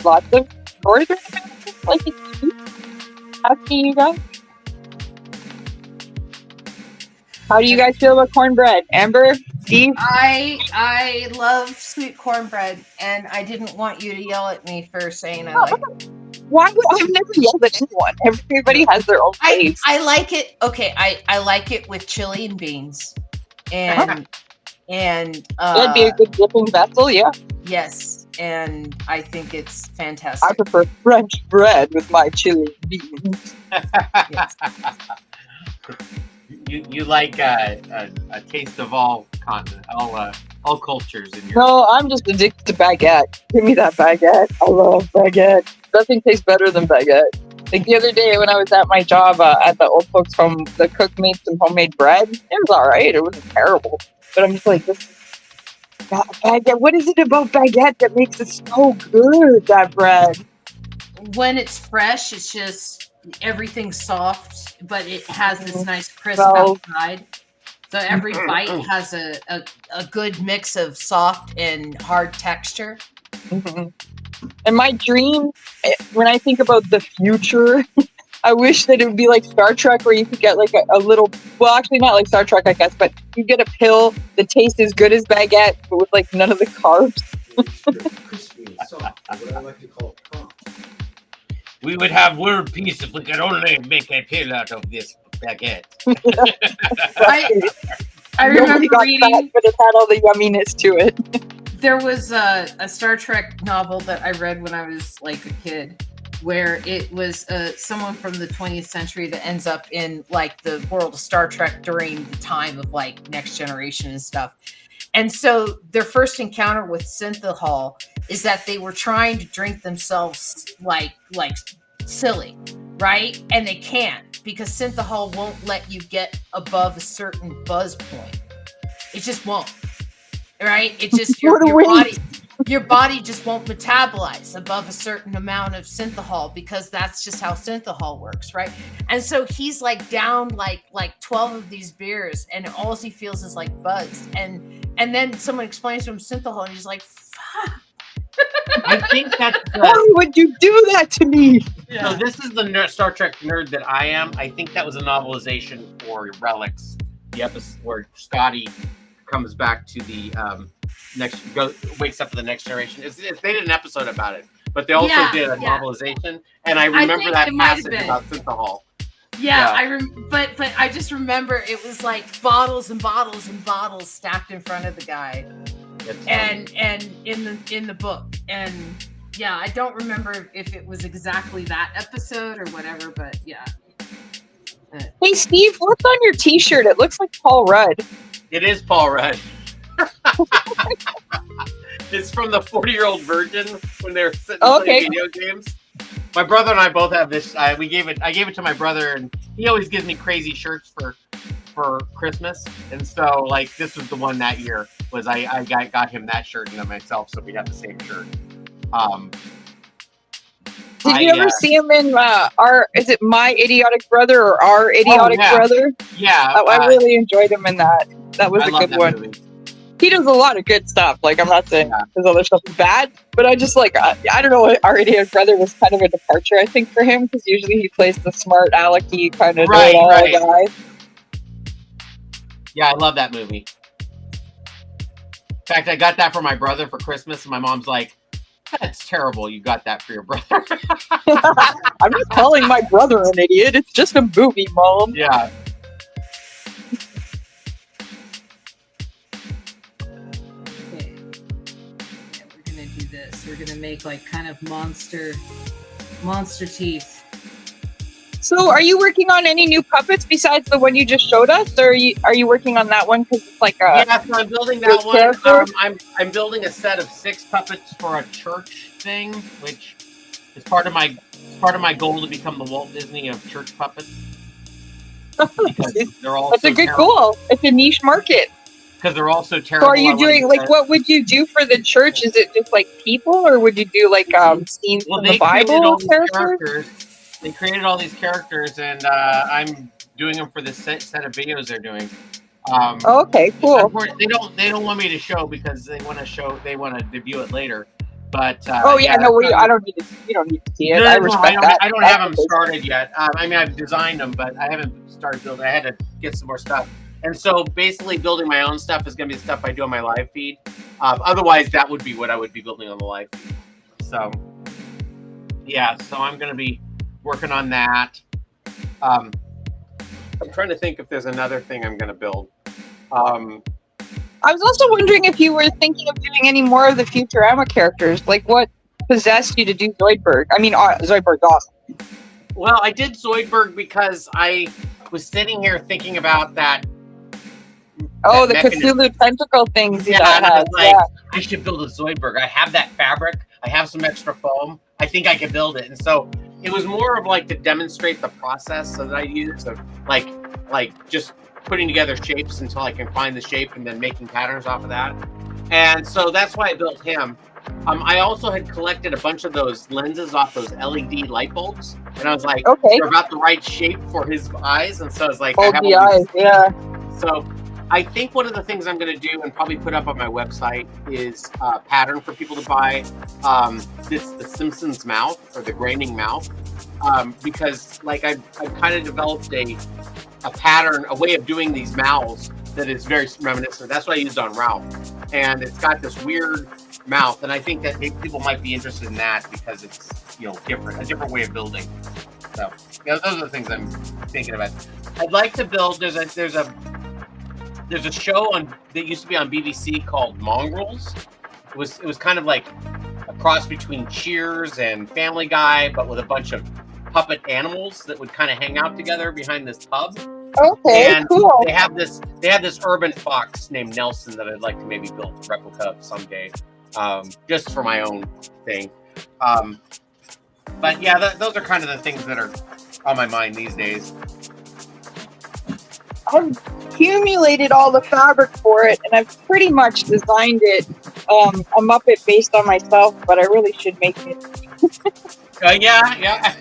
[SPEAKER 2] lots of northern families like it sweet. Asking you guys. How do you guys feel about cornbread? Amber? Steve?
[SPEAKER 1] I love sweet cornbread, and I didn't want you to yell at me for saying I like it.
[SPEAKER 2] Why would I've never yelled at anyone? Everybody has their own taste.
[SPEAKER 1] I like it. Okay, I like it with chili and beans. And
[SPEAKER 2] That'd be a good dipping vessel, yeah.
[SPEAKER 1] yes, and I think it's
[SPEAKER 2] I
[SPEAKER 1] fantastic.
[SPEAKER 2] prefer French bread with my chili beans.
[SPEAKER 1] Yes.
[SPEAKER 3] You like a taste of all continents, all cultures in your.
[SPEAKER 2] No, I'm just addicted to baguette. Give me that baguette. I love baguette. Nothing tastes better than baguette. Like the other day when I was at my job at the old folks' home, the cook made some homemade bread. It was all right. It wasn't terrible. But I'm just like, baguette. What is it about baguette that makes it so good, that bread?
[SPEAKER 1] When it's fresh, it's just everything's soft, but it has this nice crisp
[SPEAKER 2] Well-
[SPEAKER 1] outside. So every bite has a good mix of soft and hard texture.
[SPEAKER 2] Mhm. And my dream, when I think about the future, I wish that it would be like Star Trek where you could get like a little, well, actually not like Star Trek, I guess, but you get a pill that tastes as good as baguette, but with like none of the carbs.
[SPEAKER 5] Crispy and soft, what I like to call prompt.
[SPEAKER 3] We would have world peace if we could only make a pill out of this baguette.
[SPEAKER 1] I
[SPEAKER 2] Nobody
[SPEAKER 1] remember
[SPEAKER 2] got
[SPEAKER 1] reading
[SPEAKER 2] fat, but it had all the yumminess to it.
[SPEAKER 1] there was a Star Trek novel that I read when I was like a kid, where it was someone from the 20th century that ends up in like the world of Star Trek during the time of like Next Generation and stuff. And so their first encounter with synthahol is that they were trying to drink themselves like silly, right? And they can't, because synthahol won't let you get above a certain buzz point. It just won't. Right? It just your body just won't metabolize above a certain amount of synthahol, because that's just how synthahol works, right? And so he's like down like 12 of these beers, and all he feels is like buzz. And then someone explains to him synthahol, and he's like, fuck.
[SPEAKER 3] I think that's
[SPEAKER 2] Why would you do that to me?
[SPEAKER 3] So this is the Star Trek nerd that I am. I think that was a novelization for Relics, the episode where Scotty comes back to the wakes up to the Next Generation. They did an episode about it, but they also did a novelization, and I remember that passage about synthahol.
[SPEAKER 1] But I just remember it was like bottles and bottles and bottles stacked in front of the guy, and in the book, and I don't remember if it was exactly that episode or whatever, but yeah.
[SPEAKER 2] Hey Steve, what's on your T-shirt? It looks like Paul Rudd.
[SPEAKER 3] It is Paul Rudd. It's from the 40-Year-Old Virgin when they were sitting playing video games. My brother and I both have this. I gave it to my brother, and he always gives me crazy shirts for Christmas. And so, like, this was the one that year. Was I got him that shirt and then myself, so we got the same shirt.
[SPEAKER 2] Did you ever see him in is it My Idiotic Brother or Our Idiotic Brother?
[SPEAKER 3] Yeah.
[SPEAKER 2] I really enjoyed him in that. That was a good one.
[SPEAKER 3] Movie.
[SPEAKER 2] He does a lot of good stuff. Like, I'm not saying his other stuff is bad, but I just like, I don't know, Our Idiotic Brother was kind of a departure, I think, for him, because usually he plays the smart, alecky kind of know-it-all guy.
[SPEAKER 3] Yeah, I love that movie. In fact, I got that for my brother for Christmas, and my mom's like, that's terrible. You got that for your brother.
[SPEAKER 2] I'm not calling my brother an idiot. It's just a movie, Mom.
[SPEAKER 3] Yeah.
[SPEAKER 4] Okay. Yeah, we're gonna do this. We're gonna make like kind of monster teeth.
[SPEAKER 2] So, are you working on any new puppets besides the one you just showed us, or are you working on that one because it's like a
[SPEAKER 3] so I'm building that one. I'm building a set of 6 puppets for a church thing, which is part of my goal to become the Walt Disney of church puppets. Because they're all
[SPEAKER 2] that's a good goal. It's a niche market.
[SPEAKER 3] Because they're all so terrible.
[SPEAKER 2] So, are you doing what would you do for the church? Is it just like people, or would you do like scenes from the Bible characters?
[SPEAKER 3] They created all these characters, and I'm doing them for this set of videos they're doing.
[SPEAKER 2] Okay, cool.
[SPEAKER 3] They don't want me to show because they want to debut it later. But
[SPEAKER 2] I don't need to. You don't need to see it. I respect that.
[SPEAKER 3] I don't have them started yet. I mean, I've designed them, but I haven't started building. I had to get some more stuff. And so basically building my own stuff is going to be the stuff I do on my live feed. Otherwise, that would be what I would be building on the live feed. So, so I'm going to be working on that. I'm trying to think if there's another thing I'm going to build.
[SPEAKER 2] I was also wondering if you were thinking of doing any more of the Futurama characters. Like, what possessed you to do Zoidberg? I mean, Zoidberg's awesome.
[SPEAKER 3] Well, I did Zoidberg because I was sitting here thinking about that.
[SPEAKER 2] Oh, the Cthulhu tentacle things.
[SPEAKER 3] I should build a Zoidberg. I have that fabric. I have some extra foam. I think I can build it. And so it was more of like to demonstrate the process so that I use of like just putting together shapes until I can find the shape and then making patterns off of that. And so that's why I built him. I also had collected a bunch of those lenses off those LED light bulbs, and I was like, they're about the right shape for his eyes. And so I was like, So I think one of the things I'm going to do and probably put up on my website is a pattern for people to buy. The Simpsons mouth, or the graining mouth, because like I've kind of developed a pattern, a way of doing these mouths that is very reminiscent. That's what I used on Ralph, and it's got this weird mouth, and I think that people might be interested in that because it's a different way of building. So those are the things I'm thinking about. I'd like to build. There's a show that used to be on BBC called Mongrels. It was kind of like a cross between Cheers and Family Guy, but with a bunch of puppet animals that would kind of hang out together behind this pub.
[SPEAKER 2] Okay,
[SPEAKER 3] And
[SPEAKER 2] cool.
[SPEAKER 3] they have this urban fox named Nelson that I'd like to maybe build a replica of someday, just for my own thing. But yeah, those are kind of the things that are on my mind these days.
[SPEAKER 2] I've accumulated all the fabric for it, and I've pretty much designed it a Muppet based on myself, but I really should make it.
[SPEAKER 3] Yeah.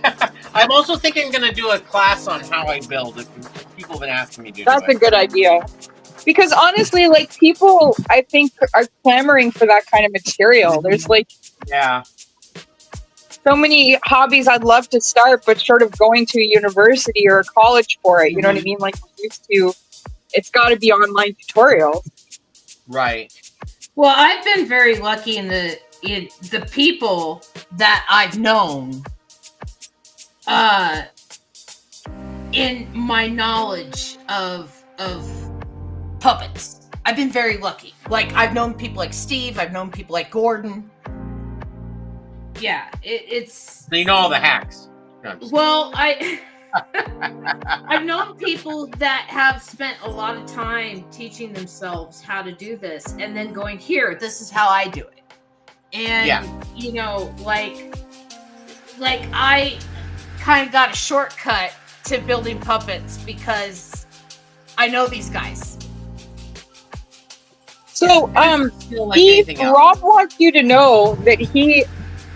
[SPEAKER 3] I'm also thinking I'm going to do a class on how I build. People have been asking me to do
[SPEAKER 2] That's
[SPEAKER 3] it.
[SPEAKER 2] a good idea. Because honestly, like, people, I think, are clamoring for that kind of material. There's, like,
[SPEAKER 3] Yeah.
[SPEAKER 2] so many hobbies I'd love to start, but short of going to a university or a college for it, you know what I mean? Like, used to, it's got to be online tutorials.
[SPEAKER 3] Right.
[SPEAKER 4] Well, I've been very lucky in the people that I've known, in my knowledge of
[SPEAKER 1] Puppets. I've been very lucky. Like, I've known people like Steve. I've known people like Gordon.
[SPEAKER 4] yeah, it's
[SPEAKER 3] So you know all the hacks. No, I'm just
[SPEAKER 4] well, I've known people that have spent a lot of time teaching themselves how to do this, and then going, here,
[SPEAKER 1] This is how I do it.
[SPEAKER 4] and
[SPEAKER 3] Yeah.
[SPEAKER 4] you know, like I
[SPEAKER 1] Kind of got a shortcut to building puppets because I know these guys.
[SPEAKER 2] So,
[SPEAKER 3] feel like
[SPEAKER 2] Steve,
[SPEAKER 3] anything else.
[SPEAKER 2] Rob wants you to know that he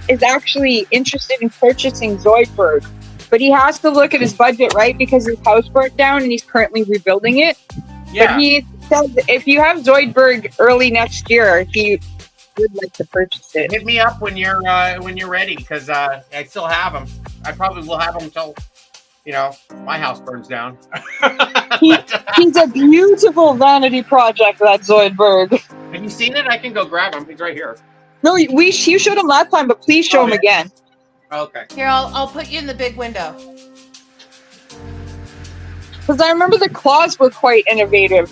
[SPEAKER 2] is actually interested in purchasing Zoidberg, but he has to look at his budget, right? Because his house burnt down and he's currently rebuilding it.
[SPEAKER 3] Yeah.
[SPEAKER 2] But he says if you have Zoidberg early next year, he would like to purchase it.
[SPEAKER 3] Hit me up when you're ready, because I still have them. I probably will have them until, my house burns down.
[SPEAKER 2] He's a beautiful vanity project, that Zoidberg.
[SPEAKER 3] Have you seen it? I can go grab him. He's right here.
[SPEAKER 2] No, you showed him last time, but please show
[SPEAKER 3] Oh,
[SPEAKER 2] him
[SPEAKER 3] yeah.
[SPEAKER 2] again.
[SPEAKER 3] Okay.
[SPEAKER 1] Here, I'll put you in the big window.
[SPEAKER 2] Because I remember the claws were quite innovative.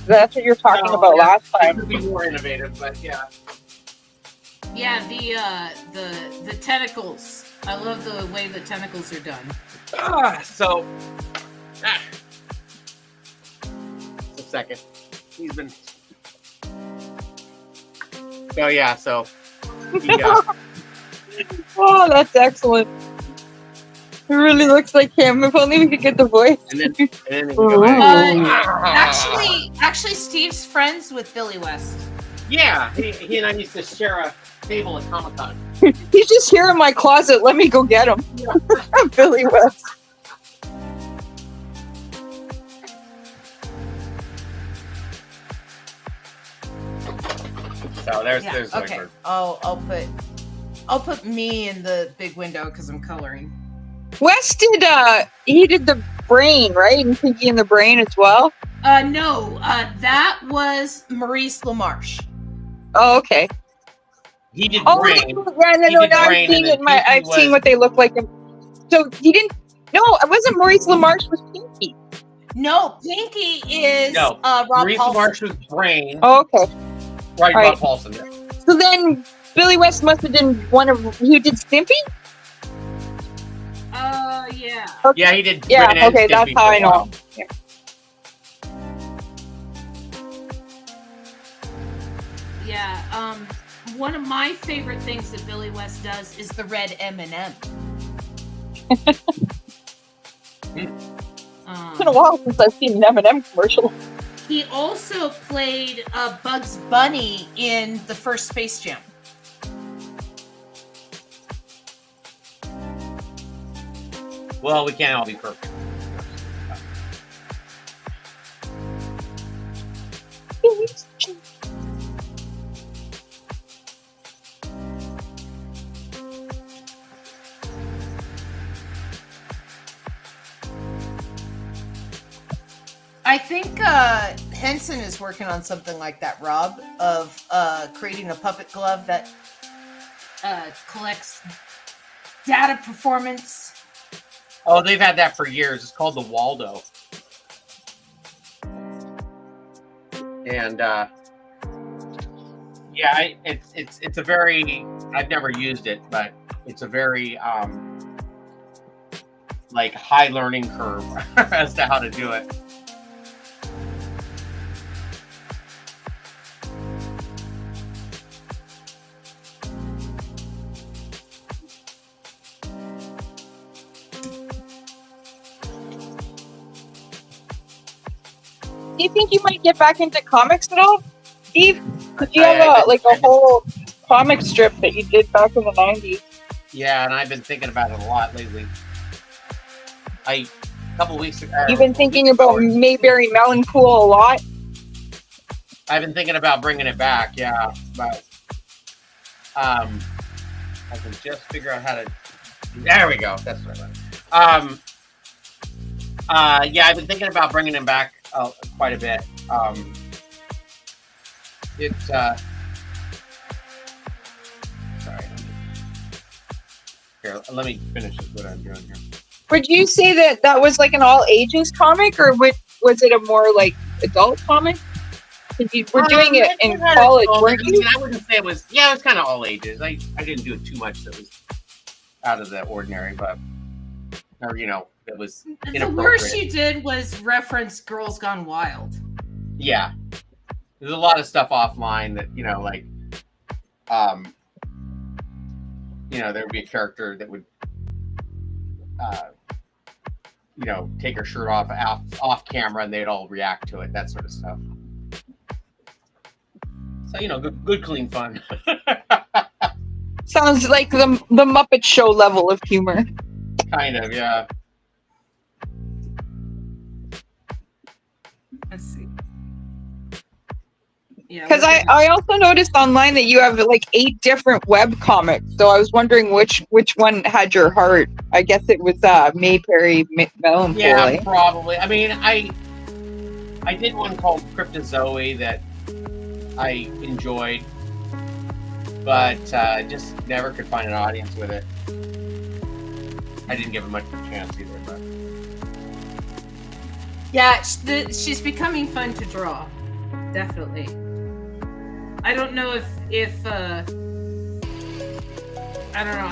[SPEAKER 2] That's what you're talking
[SPEAKER 3] No,
[SPEAKER 2] about
[SPEAKER 3] yeah,
[SPEAKER 2] last
[SPEAKER 3] It
[SPEAKER 2] time.
[SPEAKER 3] could be more innovative, but yeah.
[SPEAKER 4] yeah, the tentacles. I love the way the tentacles are done.
[SPEAKER 3] So, just a second. He's been. So yeah, so. Yeah.
[SPEAKER 2] Oh, that's excellent. It really looks like him. If only we could get the voice.
[SPEAKER 3] And then you go back.
[SPEAKER 1] Actually, Steve's friends with Billy West.
[SPEAKER 3] Yeah, he and I used to share a table at Comic-Con.
[SPEAKER 2] He's just here in my closet. Let me go get him. Billy West.
[SPEAKER 3] So there's
[SPEAKER 1] Okay.
[SPEAKER 3] Zoidberg.
[SPEAKER 1] I'll put me in the big window because I'm coloring.
[SPEAKER 2] West did he did the brain, right? And Pinky and the Brain as well.
[SPEAKER 4] No,
[SPEAKER 1] That was Maurice LaMarche.
[SPEAKER 2] Oh, okay.
[SPEAKER 3] He did
[SPEAKER 2] Oh,
[SPEAKER 3] Brain.
[SPEAKER 2] yeah, no,
[SPEAKER 3] He
[SPEAKER 2] no,
[SPEAKER 3] did
[SPEAKER 2] now I've
[SPEAKER 3] Brain,
[SPEAKER 2] seen
[SPEAKER 3] and
[SPEAKER 2] it.
[SPEAKER 3] then Pinky
[SPEAKER 2] I've seen
[SPEAKER 3] was-
[SPEAKER 2] what they look like. So he didn't. No, it wasn't Maurice LaMarche. Was Pinky?
[SPEAKER 1] No, Pinky is
[SPEAKER 3] No,
[SPEAKER 1] Rob
[SPEAKER 3] Maurice
[SPEAKER 1] Paulson.
[SPEAKER 3] LaMarche was Brain.
[SPEAKER 2] Oh, okay.
[SPEAKER 3] Right,
[SPEAKER 2] Right.
[SPEAKER 3] Rob Paulson. Yeah.
[SPEAKER 2] So then Billy West must have been one of who did Stimpy.
[SPEAKER 4] yeah.
[SPEAKER 3] Yeah, he did.
[SPEAKER 2] Yeah.
[SPEAKER 3] Ren and
[SPEAKER 2] Okay, that's
[SPEAKER 3] Stimpy
[SPEAKER 2] how
[SPEAKER 3] for a
[SPEAKER 2] I know
[SPEAKER 3] while.
[SPEAKER 2] him. Yeah.
[SPEAKER 4] Yeah, one of my favorite things that Billy West does is
[SPEAKER 1] Is the red M&M.
[SPEAKER 2] It's been a while since I've seen an M&M commercial.
[SPEAKER 1] He also played Bugs Bunny in the first Space Jam.
[SPEAKER 3] Well, we can't all be perfect.
[SPEAKER 1] I think Henson is working on something like that, Rob, of creating a puppet glove that collects data performance.
[SPEAKER 3] Oh, they've had that for years. It's called the Waldo. And Yeah, it's a very. I've never used it, but it's a very like high learning curve as to how to do it.
[SPEAKER 2] Do you think you might get back into comics at all, Steve? Because you have a whole comic strip that you did back in the 90s.
[SPEAKER 3] Yeah, and I've been thinking about it a lot lately. A couple weeks ago.
[SPEAKER 2] You've been thinking about Mayberry Mountain Pool a lot?
[SPEAKER 3] I've been thinking about bringing it back, yeah, but I can just figure out how to. There we go. That's what I want. Yeah, I've been thinking about bringing him back quite a bit. It's sorry. Here, let me finish what I'm doing here.
[SPEAKER 2] Would you say that was like an all ages comic, or was it a more like adult comic? Because you were doing it in college, weren't you?
[SPEAKER 3] I wouldn't say it was. Yeah, it was kind of all ages. I didn't do it too much that was out of the ordinary, but it was
[SPEAKER 4] the worst you did was reference Girls Gone Wild.
[SPEAKER 3] Yeah, there's a lot of stuff offline that there would be a character that would take her shirt off camera, and they'd all react to it, that sort of stuff. So good clean fun.
[SPEAKER 2] Sounds like the Muppet Show level of humor.
[SPEAKER 3] Kind of, yeah.
[SPEAKER 4] Let's see. Yeah.
[SPEAKER 2] Because I also noticed online that you have like 8 different web comics, so I was wondering which one had your heart. I guess it was Mayberry Mountain Pool.
[SPEAKER 3] Yeah, probably. I mean, I did one called Cryptozoa that I enjoyed, but just never could find an audience with it. I didn't give it much of a chance either. But
[SPEAKER 4] yeah, she's becoming fun to draw. Definitely. I don't know if I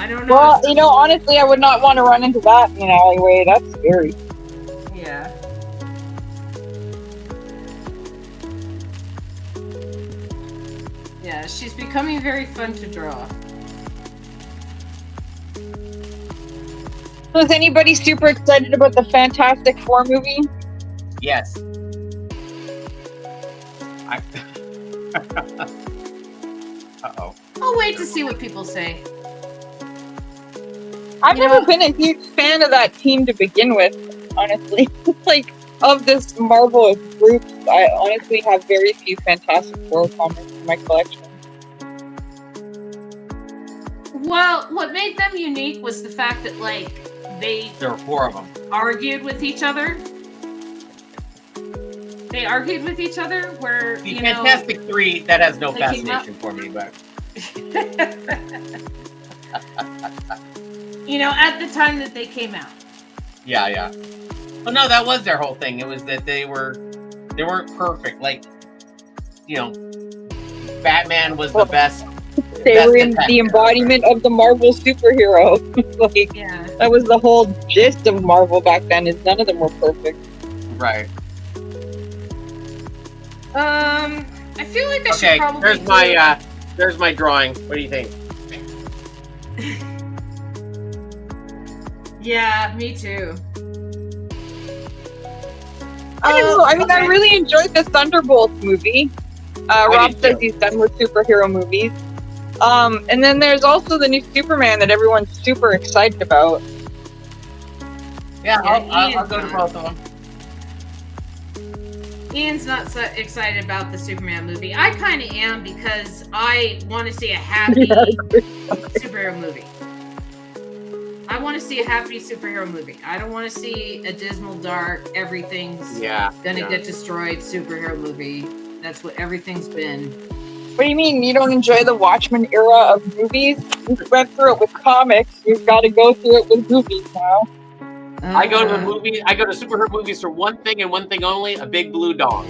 [SPEAKER 4] don't know.
[SPEAKER 2] Well, honestly, I would not want to run into that in an alleyway. That's scary.
[SPEAKER 4] Yeah. Yeah, she's becoming very fun to draw.
[SPEAKER 2] So is anybody super excited about the Fantastic Four movie?
[SPEAKER 3] yes. Uh-oh.
[SPEAKER 4] I'll wait to see what people say.
[SPEAKER 2] I've never been a huge fan of that team to begin with, honestly. Like, of this Marvel group, I honestly have very few Fantastic Four comics in my collection.
[SPEAKER 4] Well, what made them unique was the fact that,
[SPEAKER 3] There were 4 of them.
[SPEAKER 4] argued with each other. They argued with each other where,
[SPEAKER 3] The Fantastic 3, that has no
[SPEAKER 4] they came
[SPEAKER 3] fascination for me, but
[SPEAKER 4] at the time that they came out.
[SPEAKER 3] yeah. Well, no, that was their whole thing. It was that they weren't perfect. Batman was the best.
[SPEAKER 2] They were in the embodiment of the Marvel superhero.
[SPEAKER 4] Yeah.
[SPEAKER 2] That was the whole gist of Marvel back then, is none of them were perfect.
[SPEAKER 3] Right.
[SPEAKER 4] I feel like I should probably
[SPEAKER 3] there's my drawing. What do you think?
[SPEAKER 4] Yeah, me too.
[SPEAKER 2] I don't know. I mean, I really enjoyed the Thunderbolts movie. Rob says he's done with superhero movies. And then there's also the new Superman that everyone's super excited about.
[SPEAKER 3] Yeah, I'll go to both of them.
[SPEAKER 4] Ian's not so excited about the Superman movie. I kind of am because I want to see a happy superhero movie. I want to see a happy superhero movie. I don't want to see a dismal, dark, everything's gonna get destroyed superhero movie. That's what everything's been.
[SPEAKER 2] What do you mean? You don't enjoy the Watchmen era of movies? You went through it with comics. You've got to go through it with movies now.
[SPEAKER 3] I go to movies. I go to superhero movies for one thing and one thing only: a big blue dong.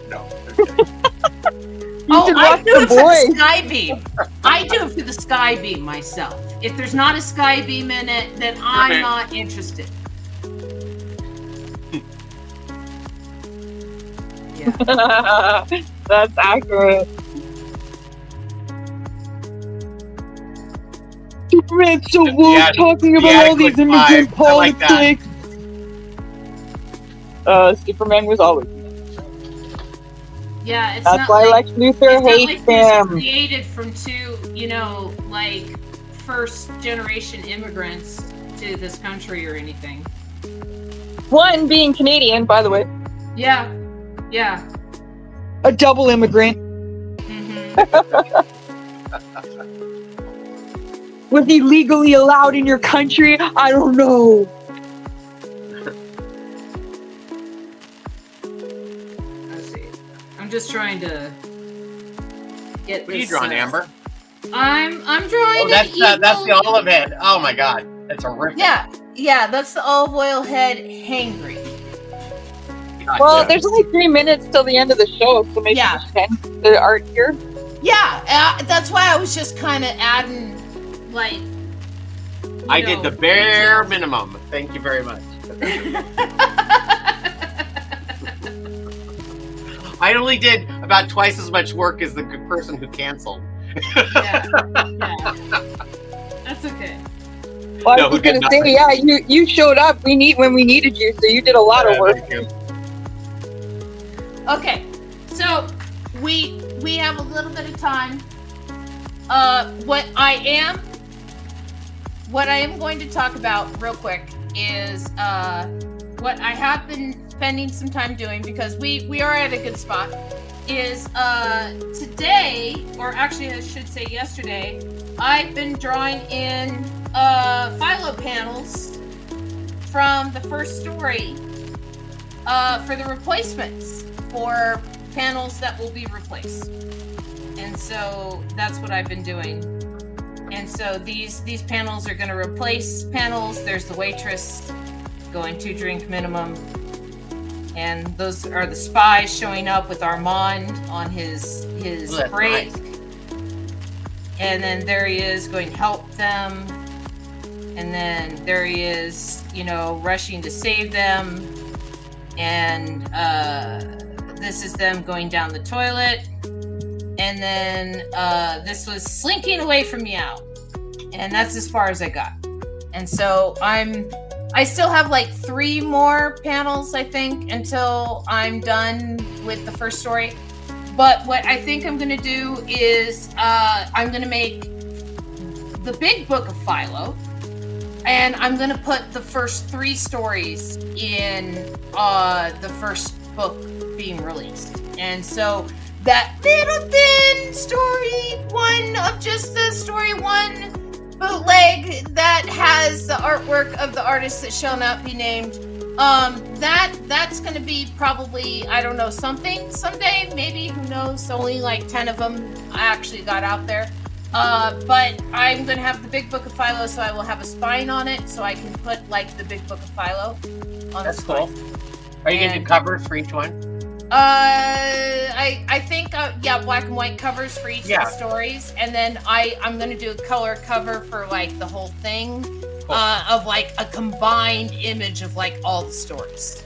[SPEAKER 3] No.
[SPEAKER 2] should
[SPEAKER 1] I
[SPEAKER 2] watch
[SPEAKER 1] do
[SPEAKER 2] The
[SPEAKER 1] it for the
[SPEAKER 2] Boys.
[SPEAKER 1] sky beam. I do it for the sky beam myself. If there's not a sky beam in it, then I'm
[SPEAKER 3] Okay.
[SPEAKER 1] not interested. Yeah.
[SPEAKER 2] That's accurate. Superman's so woke,
[SPEAKER 3] Yeah,
[SPEAKER 2] talking
[SPEAKER 3] the
[SPEAKER 2] about all
[SPEAKER 3] adequate
[SPEAKER 2] these immigrant
[SPEAKER 3] five. I like that.
[SPEAKER 2] politics. Superman was always.
[SPEAKER 1] Yeah, it's
[SPEAKER 2] That's
[SPEAKER 1] not
[SPEAKER 2] why
[SPEAKER 1] like
[SPEAKER 2] Lex Luthor
[SPEAKER 1] it's not
[SPEAKER 2] hates
[SPEAKER 1] like he was
[SPEAKER 2] him.
[SPEAKER 1] created from two, like first generation immigrants to this country or anything.
[SPEAKER 2] One being Canadian, by the way,
[SPEAKER 1] Yeah. Yeah.
[SPEAKER 2] a double immigrant.
[SPEAKER 1] Hmm.
[SPEAKER 2] Was he legally allowed in your country? I don't know.
[SPEAKER 1] Let's see. I'm just trying to get
[SPEAKER 3] What are you
[SPEAKER 1] this.
[SPEAKER 3] drawing, Amber?
[SPEAKER 1] I'm drawing.
[SPEAKER 3] Oh,
[SPEAKER 1] an
[SPEAKER 3] that's the
[SPEAKER 1] evil-
[SPEAKER 3] olive head. Oh my god, that's horrific.
[SPEAKER 1] Yeah, that's the olive oil head hangry.
[SPEAKER 3] God,
[SPEAKER 2] Well,
[SPEAKER 3] yeah.
[SPEAKER 2] there's only 3 minutes till the end of the show, so maybe
[SPEAKER 1] Yeah.
[SPEAKER 2] just end the art here.
[SPEAKER 1] Yeah, that's why I was just kind of adding, like.
[SPEAKER 3] I did the bare minimum. Thank you very much. I only did about twice as much work as the good person who canceled.
[SPEAKER 1] Yeah. That's okay.
[SPEAKER 2] Well,
[SPEAKER 3] No,
[SPEAKER 2] I was
[SPEAKER 3] who did
[SPEAKER 2] gonna say,
[SPEAKER 3] nothing.
[SPEAKER 2] yeah, you showed up. When we needed you, so you did a lot of work.
[SPEAKER 3] Thank you.
[SPEAKER 1] Okay, so we have a little bit of time. What I am going to talk about real quick is what I have been spending some time doing, because we are at a good spot, is today, or actually I should say yesterday, I've been drawing in Philo panels from the first story for the replacements, for panels that will be replaced. And so that's what I've been doing. And so these panels are going to replace panels. There's the waitress going 2 drink minimum. And those are the spies showing up with Armand on his
[SPEAKER 3] Ooh, that's
[SPEAKER 1] break.
[SPEAKER 3] nice.
[SPEAKER 1] And then there he is going to help them. And then there he is, rushing to save them. And this is them going down the toilet. And then this was slinking away from Meow. And that's as far as I got. And so I still have like 3 more panels, I think, until I'm done with the first story. But what I think I'm going to do is I'm going to make the big book of Philo. And I'm going to put the first 3 stories in the first book being released. And so that little thin story 1 of just the story 1 bootleg that has the artwork of the artist that shall not be named, that's going to be probably, I don't know, something someday, maybe, who knows. Only like 10 of them I actually got out there. But I'm going to have the big book of Philo, so I will have a spine on it, so I can put like the big book of Philo on
[SPEAKER 3] That's
[SPEAKER 1] the spine.
[SPEAKER 3] cool. Are you going to do covers for each one?
[SPEAKER 1] I think black and white covers for each of the stories, and then I'm gonna do a color cover for like the whole thing,
[SPEAKER 3] Cool.
[SPEAKER 1] of like a combined image of like all the stories,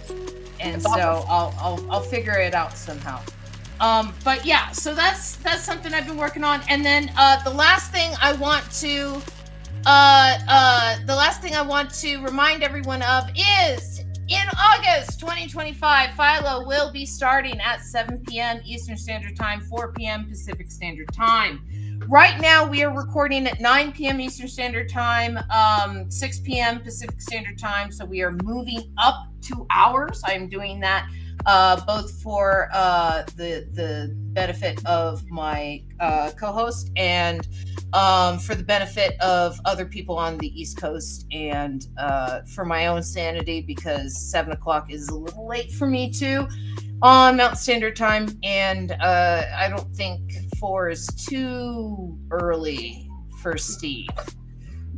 [SPEAKER 1] and
[SPEAKER 3] That's
[SPEAKER 1] so I'll figure it out somehow. But yeah, so that's something I've been working on, and then the last thing I want to remind everyone of is, in August 2025, Philo will be starting at 7 p.m. Eastern Standard Time, 4 p.m. Pacific Standard Time. Right now, we are recording at 9 p.m. Eastern Standard Time, 6 p.m. Pacific Standard Time, so we are moving up 2 hours. I'm doing that both for the benefit of my co-host and for the benefit of other people on the East Coast, and for my own sanity, because 7 o'clock is a little late for me too on Mountain Standard Time, and I don't think 4 is too early for Steve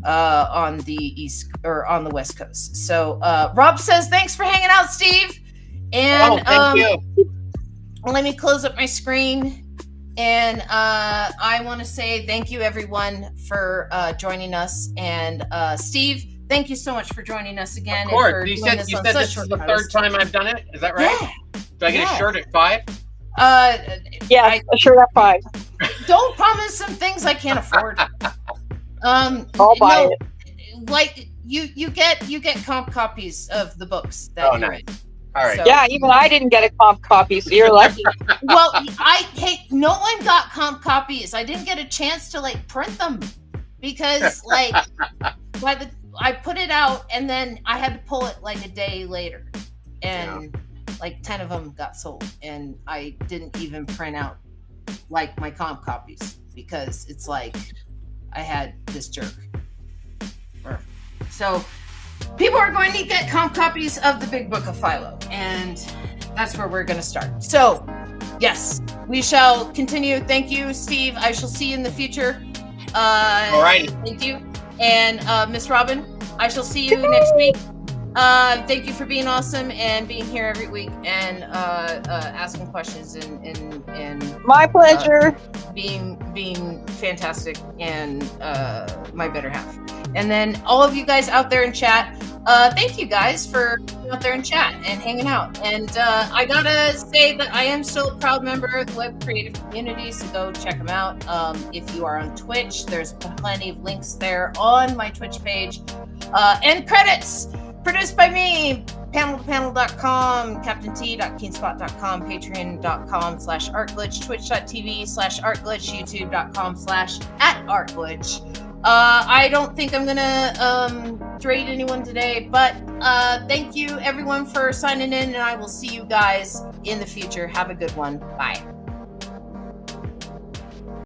[SPEAKER 1] on the East or on the West Coast. So Rob says, thanks for hanging out, Steve. And
[SPEAKER 3] thank you.
[SPEAKER 1] let me close up my screen. And I want to say thank you, everyone, for joining us. And Steve, thank you so much for joining us again.
[SPEAKER 3] Of course.
[SPEAKER 1] And for
[SPEAKER 3] You
[SPEAKER 1] doing
[SPEAKER 3] said
[SPEAKER 1] this
[SPEAKER 3] this
[SPEAKER 1] on
[SPEAKER 3] is
[SPEAKER 1] such
[SPEAKER 3] the
[SPEAKER 1] short
[SPEAKER 3] third
[SPEAKER 1] notice.
[SPEAKER 3] time I've done it. Is that right?
[SPEAKER 1] Yeah.
[SPEAKER 3] Do I get a shirt at 5?
[SPEAKER 2] Yes, a shirt at 5.
[SPEAKER 1] Don't promise some things I can't afford.
[SPEAKER 2] I'll buy it.
[SPEAKER 1] Like you get comp copies of the books that you're
[SPEAKER 3] nice.
[SPEAKER 1] in.
[SPEAKER 3] All right.
[SPEAKER 1] So-
[SPEAKER 2] Yeah, even I didn't get a comp copy, so you're lucky.
[SPEAKER 1] Well, no one got comp copies. I didn't get a chance to like print them because like I put it out and then I had to pull it like a day later, and like 10 of them got sold, and I didn't even print out like my comp copies because it's like I had this jerk. So people are going to get comp copies of the Big Book of Philo, and that's where we're going to start. So, yes, we shall continue. Thank you, Steve. I shall see you in the future.
[SPEAKER 3] All right.
[SPEAKER 1] Thank you. And Miss Robin, I shall see you next week. Thank you for being awesome and being here every week and asking questions and
[SPEAKER 2] My pleasure.
[SPEAKER 1] being fantastic and my better half. And then all of you guys out there in chat, thank you guys for being out there in chat and hanging out. And I gotta say that I am still a proud member of the web creative community, so go check them out. If you are on Twitch, there's plenty of links there on my Twitch page. And credits produced by me, panel2panel.com, captaint.keenspot.com, patreon.com/artglitch, twitch.tv/artglitch, youtube.com/@artglitch. I don't think I'm gonna trade anyone today, but thank you everyone for signing in, and I will see you guys in the future. Have a good one. Bye.